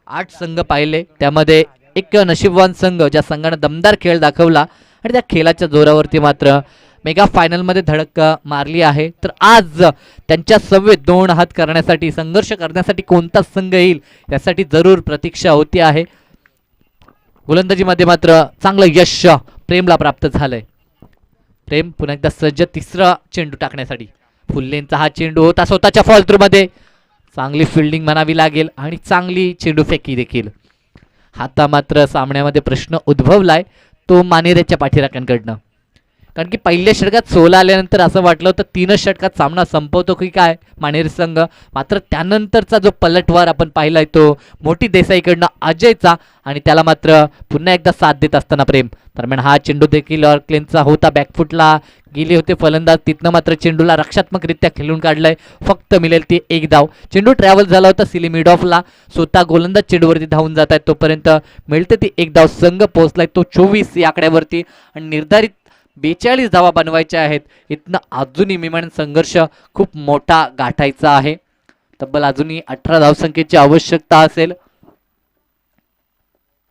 8 संघ पाहिले, त्यामध्ये एक नशीबवान संघ ज्या संघानं दमदार खेळ दाखवला आणि त्या खेळाच्या जोरावरती मात्र मेगा फायनलमध्ये धडक मारली आहे. तर आज त्यांच्या सव्वेत 2 हात करण्यासाठी, संघर्ष करण्यासाठी कोणता संघ येईल यासाठी जरूर प्रतीक्षा होती आहे. गोलंदाजीमध्ये मात्र चांगलं यश प्रेमला प्राप्त झालंय. प्रेम पुन्हा एकदा सज्ज तिसरा चेंडू टाकण्यासाठी. फुल्लेंचा हा चेंडू होता स्वतःच्या फॉल थ्रूमध्ये. चांगली फिल्डिंग म्हणावी लागेल आणि चांगली चेंडू फेकी देखील. आता मात्र सामन्यामध्ये प्रश्न उद्भवलाय तो मानेरेच्या पाठीराख्यांकडनं. कारण की पहिल्या षटकात 16 आल्यानंतर असं वाटलं होतं 3च षटकात सामना संपवतो की काय मानेरे संघ. मात्र त्यानंतरचा जो पलटवार आपण पाहिलाय तो मोठी देसाईकडनं अजयचा, आणि त्याला मात्र पुन्हा एकदा साथ देत असताना प्रेम. दरम्यान हा चेंडू देखील ऑर्कलेनचा होता, बॅकफुटला गेले होते फलंदाज. तिथनं मात्र चेंडूला रक्षात्मकरित्या खेळून काढलंय. फक्त मिळेल ती एक धाव. चेंडू ट्रॅव्हल झाला होता सिली मिड ऑफला, स्वतः गोलंदाज चेंडूवरती धावून जात आहेत, तोपर्यंत मिळते ती एक धाव. संघ पोहोचलाय तो 24 या आकड्यावरती आणि निर्धारित 42 धावा बनवायच्या आहेत. इथनं अजूनही मी म्हणेन संघर्ष खूप मोठा गाठायचा आहे. तब्बल अजूनही 18 धावसंख्येची आवश्यकता असेल.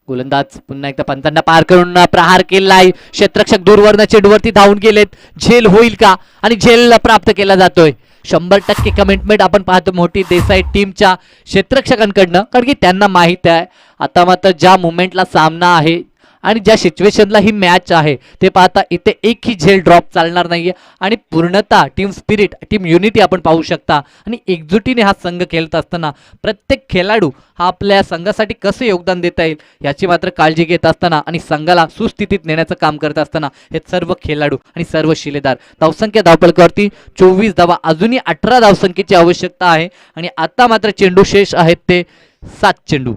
गोलंदाज पुन्हा एकदा पंचांना पार करून प्रहार केलाय. क्षेत्ररक्षक दूरवरनं चेंडूवरती धावून गेलेत. झेल होईल का, आणि झेल प्राप्त केला जातोय. 100% कमिटमेंट आपण पाहतो मोठी देसाई टीमच्या क्षेत्ररक्षकांकडनं, कारण की त्यांना माहित आहे आता मात्र ज्या मुवमेंटला सामना आहे आणि ज्या सिच्युएशनला ही मॅच आहे ते पाहता इथे एकही झेल ड्रॉप चालणार नाहीये. आणि पूर्णतः टीम स्पिरिट, टीम युनिटी आपण पाहू शकता. आणि एकजुटीने हा संघ खेळत असताना प्रत्येक खेळाडू हा आपल्या संघासाठी कसं योगदान देता येईल याची मात्र काळजी घेत असताना आणि संघाला सुस्थितीत नेण्याचं काम करत असताना हे सर्व खेळाडू आणि सर्व शिलेदार. धावसंख्या धावपळकावरती 24 धावा, अजूनही 18 धावसंख्येची आवश्यकता आहे. आणि आता मात्र चेंडू शेष आहेत ते 7 चेंडू.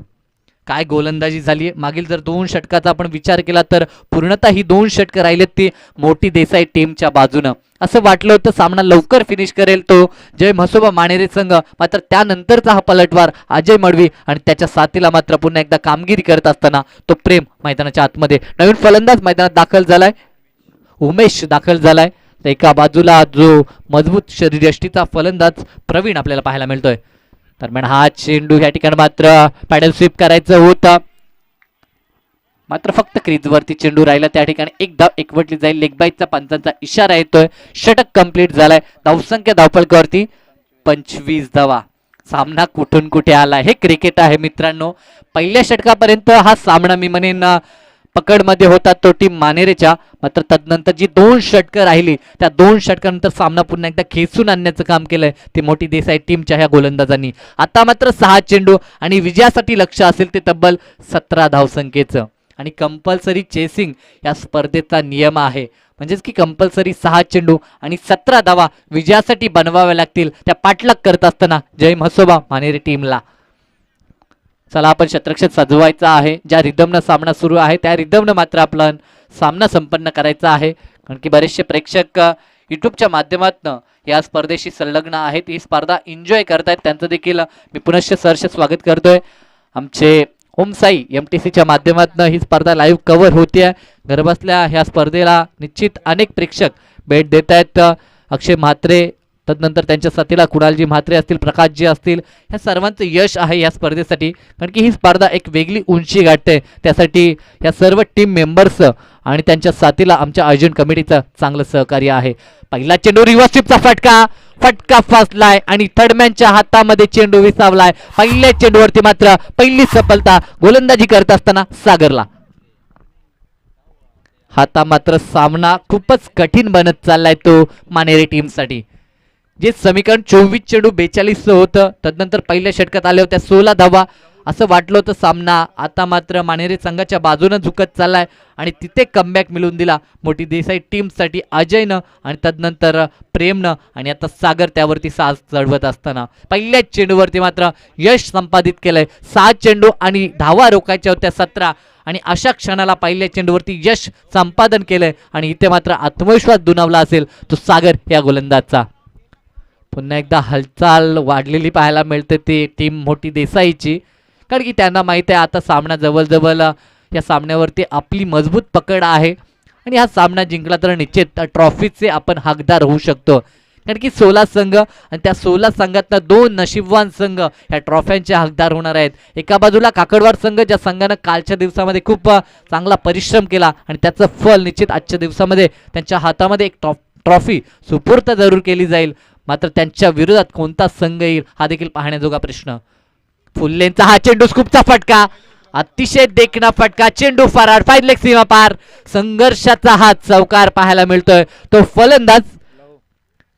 काय गोलंदाजी झाली आहे. मागील जर 2 षटकाचा आपण विचार केला तर पूर्णतः ही 2 षटकं राहिलेत ती मोठी देसाई टीमच्या बाजूनं. असं वाटलं होतं सामना लवकर फिनिश करेल तो जय म्हसोबा मानेरे संघ. मात्र त्यानंतरचा हा पलटवार अजय मडवी आणि त्याच्या साथीला मात्र पुन्हा एकदा कामगिरी करत असताना तो प्रेम मैदानाच्या आतमध्ये. नवीन फलंदाज मैदानात दाखल झालाय, उमेश दाखल झालाय. एका बाजूला जो मजबूत शरीरयष्टीचा फलंदाज प्रवीण आपल्याला पाहायला मिळतोय. दरम्यान हा चेंडू या ठिकाणी मात्र पॅडल स्वीप करायचं होतं, मात्र फक्त क्रीजवरती चेंडू राहिला. त्या ठिकाणी एक धाव एकवटली जाईल. लेग बाईटचा पंचांचा इशारा येतोय. षटक कंप्लीट झालाय. धावसंख्या धावपळकावरती 25 धावा. सामना कुठून कुठे आला, हे क्रिकेट आहे मित्रांनो. पहिल्या षटकापर्यंत हा सामना मी म्हणेन पकडमध्ये होता तो टीम मानेरेच्या. मात्र तदनंतर जी 2 षटकं राहिली त्या 2 षटकानंतर सामना पुन्हा एकदा खेचून आणण्याचं काम केलंय ते मोठी देसाई टीमच्या ह्या गोलंदाजांनी. आता मात्र 6 चेंडू आणि विजयासाठी लक्ष असेल ते तब्बल 17 धावसंख्येचं. आणि कंपल्सरी चेसिंग या स्पर्धेचा नियम आहे, म्हणजेच की कंपल्सरी 6 चेंडू आणि 17 धावा विजयासाठी बनवाव्या लागतील त्या पाठलाग करत असताना जय म्हसोबा मानेरे टीमला. चला आपण क्षेत्ररक्षक सजवायचा आहे. ज्या रिदमनं सामना सुरू आहे त्या रिदमनं मात्र आपला सामना संपन्न करायचा आहे. कारण की बरेचसे प्रेक्षक युट्यूबच्या माध्यमातून या स्पर्धेशी संलग्न आहेत, ही स्पर्धा एन्जॉय करतायत, त्यांचं देखील मी पुनश्च सहर्ष स्वागत करतोय. आमचे ओम साई MTCच्या माध्यमातून ही स्पर्धा लाईव्ह कव्हर होते. घरबसल्या ह्या स्पर्धेला निश्चित अनेक प्रेक्षक भेट देत आहेत. अक्षय म्हात्रे, तदनंतर त्यांच्या साथीला कुणालजी म्हात्रे असतील, प्रकाशजी असतील, ह्या सर्वांचं यश आहे या स्पर्धेसाठी. कारण की ही स्पर्धा एक वेगळी उंची गाठते. त्यासाठी या सर्व टीम मेंबर्स आणि त्यांच्या साथीला आमच्या आयोजन कमिटीचं चांगलं सहकार्य आहे. पहिला चेंडू रिव्हर्स स्वीपचा फटका फसलाय आणि थर्डमॅनच्या हातामध्ये चेंडू विसावलाय. पहिल्या चेंडूवरती मात्र पहिली सफलता गोलंदाजी करत असताना सागरला. आता मात्र सामना खूपच कठीण बनत चाललाय तो मानेरे टीमसाठी. जे समीकरण 24 चेंडू 42 होतं, तदनंतर पहिल्या षटकात आल्या होत्या 16 धावा असं वाटलं होतं सामना आता मात्र मानेरे संघाच्या बाजूनं झुकत चाललाय आणि तिथे कमबॅक मिळवून दिला मोठी देसाई टीमसाठी अजयनं आणि तदनंतर प्रेमनं आणि आता सागर त्यावरती साज चढवत असताना पहिल्याच चेंडूवरती मात्र यश संपादित केलंय. 6 चेंडू आणि धावा रोखायच्या होत्या 17 आणि अशा क्षणाला पहिल्या चेंडूवरती यश संपादन केलंय आणि इथे मात्र आत्मविश्वास दुणावला असेल तो सागर या गोलंदाजचा. पुन्हा एकदा हालचाल वाढलेली पाहायला मिळते ती टीम मोठी देसाईची, कारण की त्यांना माहिती आहे आता सामना जवळजवळ या सामन्यावरती आपली मजबूत पकड आहे आणि हा सामना जिंकला तर निश्चित ट्रॉफीचे आपण हकदार होऊ शकतो. कारण की 16 संघ आणि त्या 16 संघातनं 2 नशीबवान संघ ह्या ट्रॉफ्यांचे हकदार होणार आहेत. एका बाजूला काकडवाड संघ ज्या संघानं कालच्या दिवसामध्ये खूप चांगला परिश्रम केला आणि त्याचं फल निश्चित आजच्या दिवसामध्ये त्यांच्या हातामध्ये एक ट्रॉफी सुपूर्त जरूर केली जाईल. मात्र त्यांच्या विरोधात कोणता संघ येईल हा देखील पाहण्याजोगा प्रश्न. फुल्लेंचा हा चेंडू स्कूपचा फटका, अतिशय देखणा फटका, चेंडू फरार, फाईन लेग सीमा पार, संघर्षाचा हा चौकार पाहायला मिळतोय. तो फलंदाज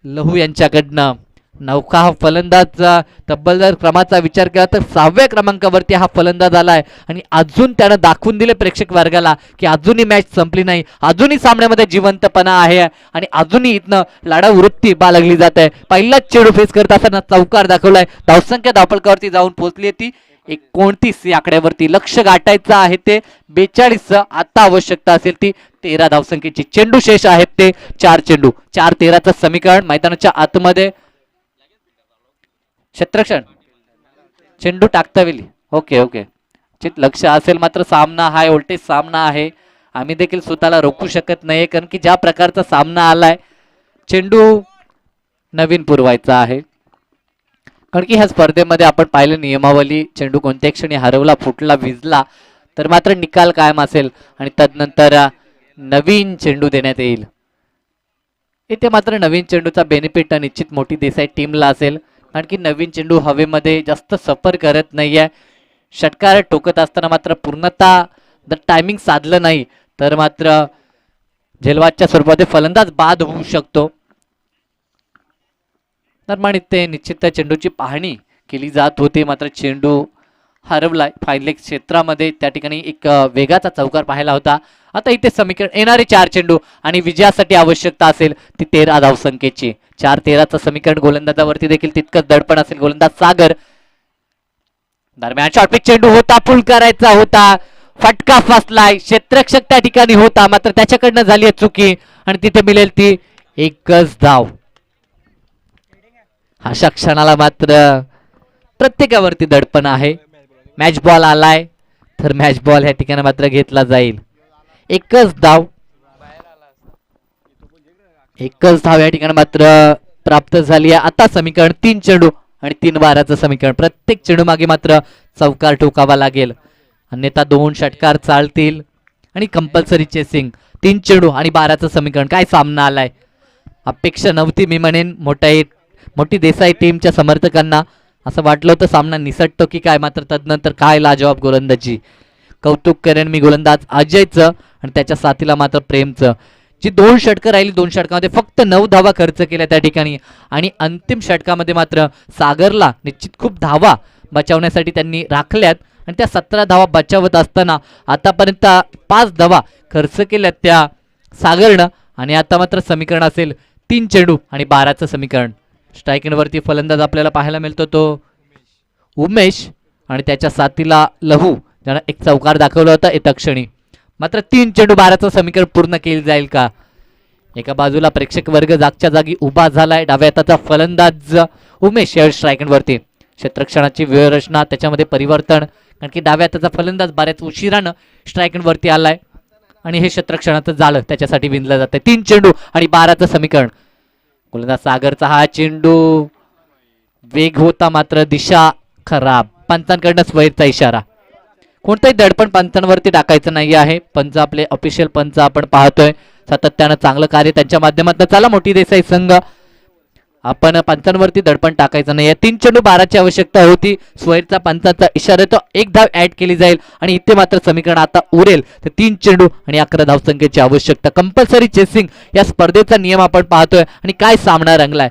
लहू यांच्याकडनं. नौका हा फलंदाज तब्बल जर क्रमाचा विचार केला तर 6व्या क्रमांकावरती हा फलंदाज आलाय आणि अजून त्यानं दाखवून दिले प्रेक्षक वर्गाला की अजूनही मॅच संपली नाही, अजूनही सामन्यामध्ये जिवंतपणा आहे आणि अजूनही इथनं लढाऊ वृत्ती बाळगली जात आहे. पहिलाच चेंडू फेस करत असताना चौकार दाखवलाय. धावसंख्या धावपळकावरती जाऊन पोहोचली ती 29 या आकड्यावरती. लक्ष गाठायचं आहे ते 42. आता आवश्यकता असेल ती 13 धावसंख्येची. चेंडू शेष आहेत ते 4 चेंडू. 4-13चं समीकरण मैदानाच्या आतमध्ये. क्षेत्रक्षण चेंडू टाकता वेळी ओके लक्ष असेल. मात्र सामना हा उलटे सामना आहे, आम्ही देखील स्वतःला रोखू शकत नाही कारण की ज्या प्रकारचा सामना आलाय चेंडू नवीन पुरवायचा आहे. कारण की ह्या स्पर्धेमध्ये आपण पाहिलं नियमावली, चेंडू कोणत्या क्षणी हरवला, फुटला, भिजला तर मात्र निकाल कायम असेल आणि तदनंतर नवीन चेंडू देण्यात येईल. इथे मात्र नवीन चेंडूचा बेनिफिट निश्चित मोठी देसाई टीमला असेल कारण की नवीन चेंडू हवेमध्ये जास्त सफर करत नाहीये. षटकार टोकत असताना मात्र पूर्णतः जर टायमिंग साधलं नाही तर मात्र झेलवादच्या स्वरूपात फलंदाज बाद होऊ शकतो. तर ते निश्चित चेंडूची पाहणी केली जात होती मात्र चेंडू हरवलाय फाईन लेग क्षेत्रामध्ये. त्या ठिकाणी एक वेगाचा चौकार पाहायला होता. आता इथे समीकरण येणारे 4 चेंडू आणि विजयासाठी आवश्यकता असेल ती 13 धावसंख्येची. 4-13चं समीकरण. गोलंदाजावरती देखील तितकंच दडपण असेल. गोलंदाज सागर दरम्यान शॉर्टपिच चेंडू होता, पुल करायचा होता, फटका फसलाय, क्षेत्ररक्षक त्या ठिकाणी होता मात्र त्याच्याकडनं झाली आहे चुकी आणि तिथे मिळेल ती एकच धाव. अशा क्षणाला मात्र प्रत्येकावरती दडपण आहे. मॅच बॉल आलाय तर मॅच बॉल ह्या ठिकाणी मात्र घेतला जाईल. एकच धाव या ठिकाणी मात्र प्राप्त झाली आहे. आता समीकरण 3 चेंडू आणि 3 बाराचं समीकरण. प्रत्येक चेंडू मागे मात्र चौकार ठोकावा लागेल अन्यथा 2 षटकार चालतील आणि कंपल्सरी चेसिंग. 3 चेंडू आणि 12चं समीकरण. काय सामना आलाय, अपेक्षा नव्हती मी म्हणेन मोठी देसाई टीमच्या समर्थकांना. असं वाटलं होतं सामना निसटतो की काय, मात्र तदनंतर काय लाजवाब गोलंदाजी. कौतुक करेन मी गोलंदाज अजयचं आणि त्याच्या साथीला मात्र प्रेमचं. जी 2 षटकं राहिली 2 षटकामध्ये फक्त 9 धावा खर्च केल्या त्या ठिकाणी आणि अंतिम षटकामध्ये मात्र सागरला निश्चित खूप धावा बचावण्यासाठी त्यांनी राखल्यात आणि त्या 17 धावा बचावत असताना आतापर्यंत 5 धावा खर्च केल्यात त्या सागरनं आणि आता मात्र समीकरण असेल 3 चेंडू आणि 12चं समीकरण. स्ट्रायकिंगवरती फलंदाज आपल्याला पाहायला मिळतो तो उमेश आणि त्याच्या साथीला लहू ज्यानं एक चौकार दाखवला होता येत्या क्षणी. मात्र 3 चेंडू 12चं समीकरण पूर्ण केले जाईल का. एका बाजूला प्रेक्षक वर्ग जागच्या जागी उभा झालाय. डाव्या हाताचा फलंदाज उमेश या स्ट्रायकिंगवरती. क्षेत्ररक्षणाची व्यूहरचना त्याच्यामध्ये परिवर्तन कारण की डाव्या हाताचा फलंदाज बऱ्याच उशिरानं स्ट्रायकिंगवरती आलाय आणि हे क्षेत्ररक्षणाचं जाळं त्याच्यासाठी विणलं जातंय. 3 चेंडू आणि 12चं समीकरण. गोलंदाज सागरचा हा चेंडू वेग होता मात्र दिशा खराब. पंचांकडनं स्वैरचा इशारा. कोणताही दडपण पंचांवरती टाकायचं नाही आहे. पंच आपले ऑफिशियल पंच आपण पाहतोय सातत्यानं चांगलं कार्य त्यांच्या माध्यमातून. चला मोठी देसाई संघ आपण पंचांवरती दडपण टाकायचं नाही. 3 चेंडू 12ची आवश्यकता होती. स्वैरचा पंचांचा इशारा तो 1 धाव ऍड केली जाईल आणि इथे मात्र समीकरण आता उरेल तर 3 चेंडू आणि 11 धावसंख्येची आवश्यकता. कंपल्सरी चेसिंग या स्पर्धेचा नियम आपण पाहतोय आणि काय सामना रंगलाय.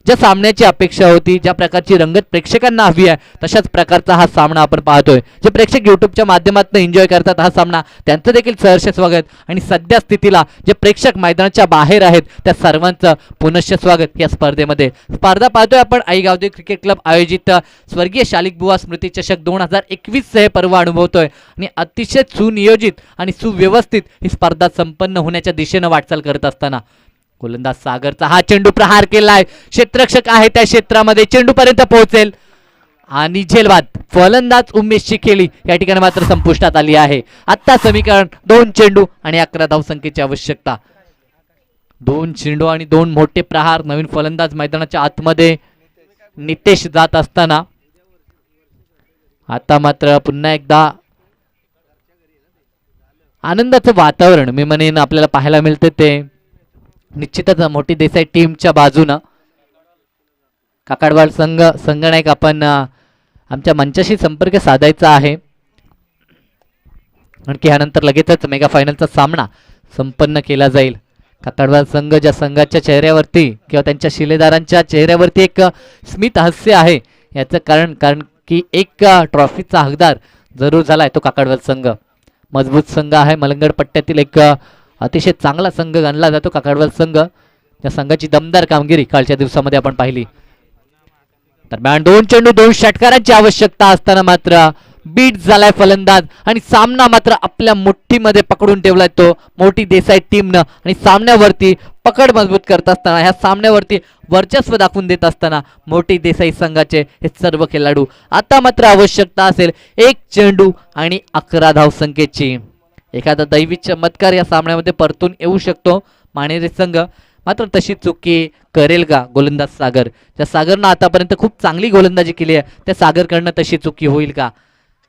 ज्या सामन्याची अपेक्षा होती, ज्या प्रकारची रंगत प्रेक्षकांना हवी आहे, तशाच प्रकारचा हा सामना आपण पाहतोय. जे प्रेक्षक युट्यूबच्या माध्यमातून एन्जॉय करतात हा सामना, त्यांचं देखील सहर्ष स्वागत. आणि सध्या स्थितीला जे प्रेक्षक मैदानाच्या बाहेर आहेत त्या सर्वांचं पुनश्च स्वागत या स्पर्धेमध्ये. स्पर्धा पाहतोय आपण आई गावदेवी क्रिकेट क्लब आयोजित स्वर्गीय शालिक बुवा स्मृती चषक 2021 हे पर्व अनुभवतोय. आणि अतिशय सुनियोजित आणि सुव्यवस्थित ही स्पर्धा संपन्न होण्याच्या दिशेनं वाटचाल करत असताना गोलंदाज सागरचा हा चेंडू प्रहार केलाय. क्षेत्ररक्षक आहे त्या क्षेत्रामध्ये, चेंडू पर्यंत पोहोचेल आणि झेलबाद. फलंदाज उमेशची खेळी या ठिकाणी मात्र संपुष्टात आली आहे. आता समीकरण 2 चेंडू आणि 11 धावसंख्येची आवश्यकता. 2 चेंडू आणि 2 मोठे प्रहार. नवीन फलंदाज मैदानाच्या आतमध्ये नितेश जात असताना आता मात्र पुन्हा एकदा आनंदाचं वातावरण मी म्हणेन आपल्याला पाहायला मिळते. ते निश्चितच मोठी देसाई टीमच्या बाजूनं काकडवाड संगणक आपण आमच्या मंचाशी संपर्क साधायचा आहे. आणखी यानंतर लगेचच मेगा फायनलचा सामना संपन्न केला जाईल. काकडवाड संघ ज्या संघाच्या चेहऱ्यावरती किंवा त्यांच्या शिलेदारांच्या चेहऱ्यावरती एक स्मित हास्य आहे, याचं कारण की एक ट्रॉफीचा हकदार जरूर झालाय तो काकडवाड संघ. मजबूत संघ आहे. मलंगड पट्ट्यातील एक अतिशय चांगला संघ गणला जातो काकडवाड संघ. त्या संघाची दमदार कामगिरी कालच्या दिवसामध्ये आपण पाहिली. दरम्यान 2 चेंडू 2 षटकारांची आवश्यकता असताना मात्र बीट झालाय फलंदाज आणि सामना मात्र आपल्या मुठ्ठीमध्ये पकडून ठेवलाय तो मोठी देसाई टीमनं. आणि सामन्यावरती पकड मजबूत करत असताना, ह्या सामन्यावरती वर्चस्व दाखवून देत असताना मोठी देसाई संघाचे हे सर्व खेळाडू. आता मात्र आवश्यकता असेल 1 चेंडू आणि 11 धावसंख्येची. एखादा दैवी चमत्कार या सामन्यामध्ये परतून येऊ शकतो मानेरे संघ. मात्र तशी चुकी करेल का गोलंदाज सागर? त्या सागरनं आतापर्यंत खूप चांगली गोलंदाजी केली आहे, त्या सागरकडनं तशी चुकी होईल का?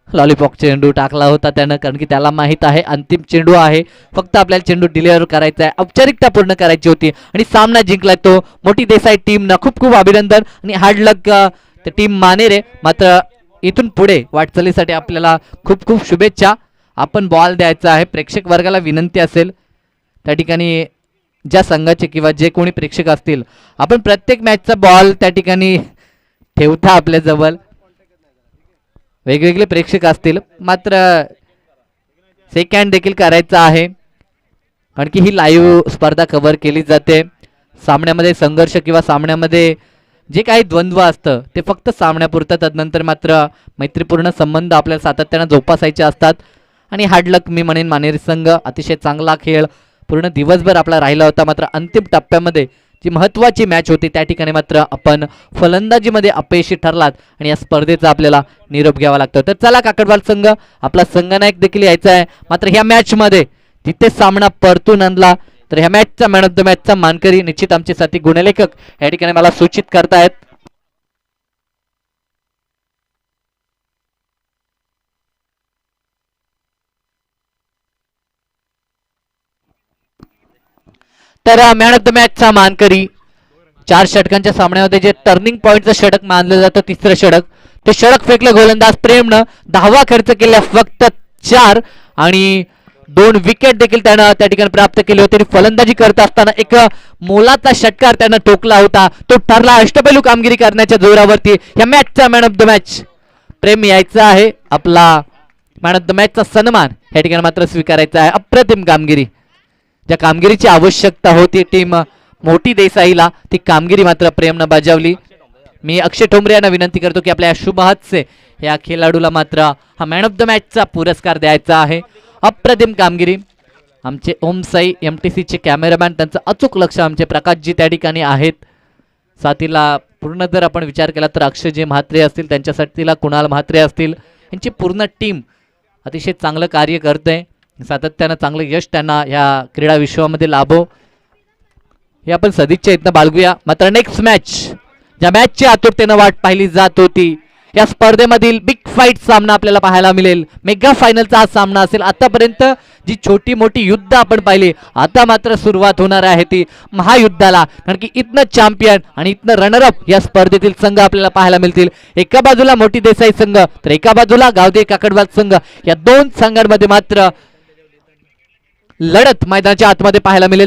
लॉलीपॉप चेंडू टाकला होता त्यानं, कारण की त्याला माहित आहे अंतिम चेंडू आहे, फक्त आपल्याला चेंडू डिलिव्हर करायचा आहे, औपचारिकता पूर्ण करायची होती आणि सामना जिंकलाय तो मोठी देसाई टीमनं. खूप खूप अभिनंदन आणि हार्ड लक टीम मानेरे. मात्र इथून पुढे वाटचालीसाठी आपल्याला खूप खूप शुभेच्छा. आपण बॉल द्यायचा आहे. प्रेक्षक वर्गाला विनंती असेल त्या ठिकाणी ज्या संघाचे किंवा जे कोणी प्रेक्षक असतील, आपण प्रत्येक मॅचचा बॉल त्या ठिकाणी ठेवता आपल्याजवळ. वेगवेगळे प्रेक्षक असतील, मात्र सेकंड देखील करायचा आहे, कारण की ही लाईव्ह स्पर्धा कव्हर केली जाते. सामन्यामध्ये संघर्ष किंवा सामन्यामध्ये जे काही द्वंद्व असतं ते फक्त सामन्यापुरतं, तदनंतर मात्र मैत्रीपूर्ण संबंध आपल्याला सातत्यानं जोपासायचे असतात. आणि हार्ड लक मी म्हणेन मानेरी संघ. अतिशय चांगला खेळ पूर्ण दिवसभर आपला राहिला होता, मात्र अंतिम टप्प्यामध्ये जी महत्त्वाची मॅच होती त्या ठिकाणी मात्र आपण फलंदाजीमध्ये अपयशी ठरलात आणि या स्पर्धेचा आपल्याला निरोप घ्यावा लागतो. तर चला काकडवाल संघ, आपला संघनायक देखील यायचा आहे. मात्र ह्या मॅचमध्ये तिथे सामना परतून आणला तर ह्या मॅचचा मॅन ऑफ द मॅचचा मानकरी निश्चित आमचे साथी गुणलेखक या ठिकाणी मला सूचित करतायत. तर मॅन ऑफ द मॅचचा मानकरी 4 षटकांच्या सामन्यामध्ये जे टर्निंग पॉइंटचं षटक मानलं जातं, तिसरं षटक, ते षटक फेकलं गोलंदाज प्रेमनं. 10वा खर्च केला फक्त 4 आणि 2 विकेट देखील त्यानं त्या ठिकाणी प्राप्त केले होते. फलंदाजी करत असताना एक मोलाचा षटकार त्यानं टोकला होता, तो ठरला अष्टपैलू कामगिरी करण्याच्या जोरावरती. या मॅचचा मॅन ऑफ द मॅच प्रेम यायचा आहे. आपला मॅन ऑफ द मॅचचा सन्मान या ठिकाणी मात्र स्वीकारायचा आहे. अप्रतिम कामगिरी, ज्या कामगिरीची आवश्यकता होती टीम मोठी देसाईला, ती कामगिरी मात्र प्रेमनं बजावली. मी अक्षय ठोंबरे यांना विनंती करतो की आपल्या शुभ हातचे या खेळाडूला मात्र हा मॅन ऑफ द मॅचचा पुरस्कार द्यायचा आहे. अप्रतिम कामगिरी. आमचे ओम साई MTCचे कॅमेरामॅन, त्यांचं अचूक लक्ष आमचे प्रकाशजी त्या ठिकाणी आहेत. साथीला पूर्ण जर आपण विचार केला तर अक्षयजी म्हात्रे असतील, त्यांच्यासाठीला कुणाल म्हात्रे असतील, यांची पूर्ण टीम अतिशय चांगलं कार्य करते. सातत्यानं चांगलं यश त्यांना या क्रीडा विश्वामध्ये लाभो हे आपण सदिच्छा इथनं बाळगूया. मात्र नेक्स्ट मॅच, ज्या मॅचची आतुरतेनं वाट पाहिली जात होती, या स्पर्धेमधील बिग फाईट सामना आपल्याला पाहायला मिळेल. मेगा फायनलचा हा सामना असेल. आतापर्यंत जी छोटी मोठी युद्ध आपण पाहिली, आता मात्र सुरुवात होणार आहे ती महायुद्धाला, कारण की इथनं चॅम्पियन आणि इथनं रनरअप या स्पर्धेतील संघ आपल्याला पाहायला मिळतील. एका बाजूला मोठी देसाई संघ तर एका बाजूला गावदेवी काकडवाल संघ. या 2 संघांमध्ये मात्र लढत मैदानाच्या आतमध्ये पाहायला मिळेल.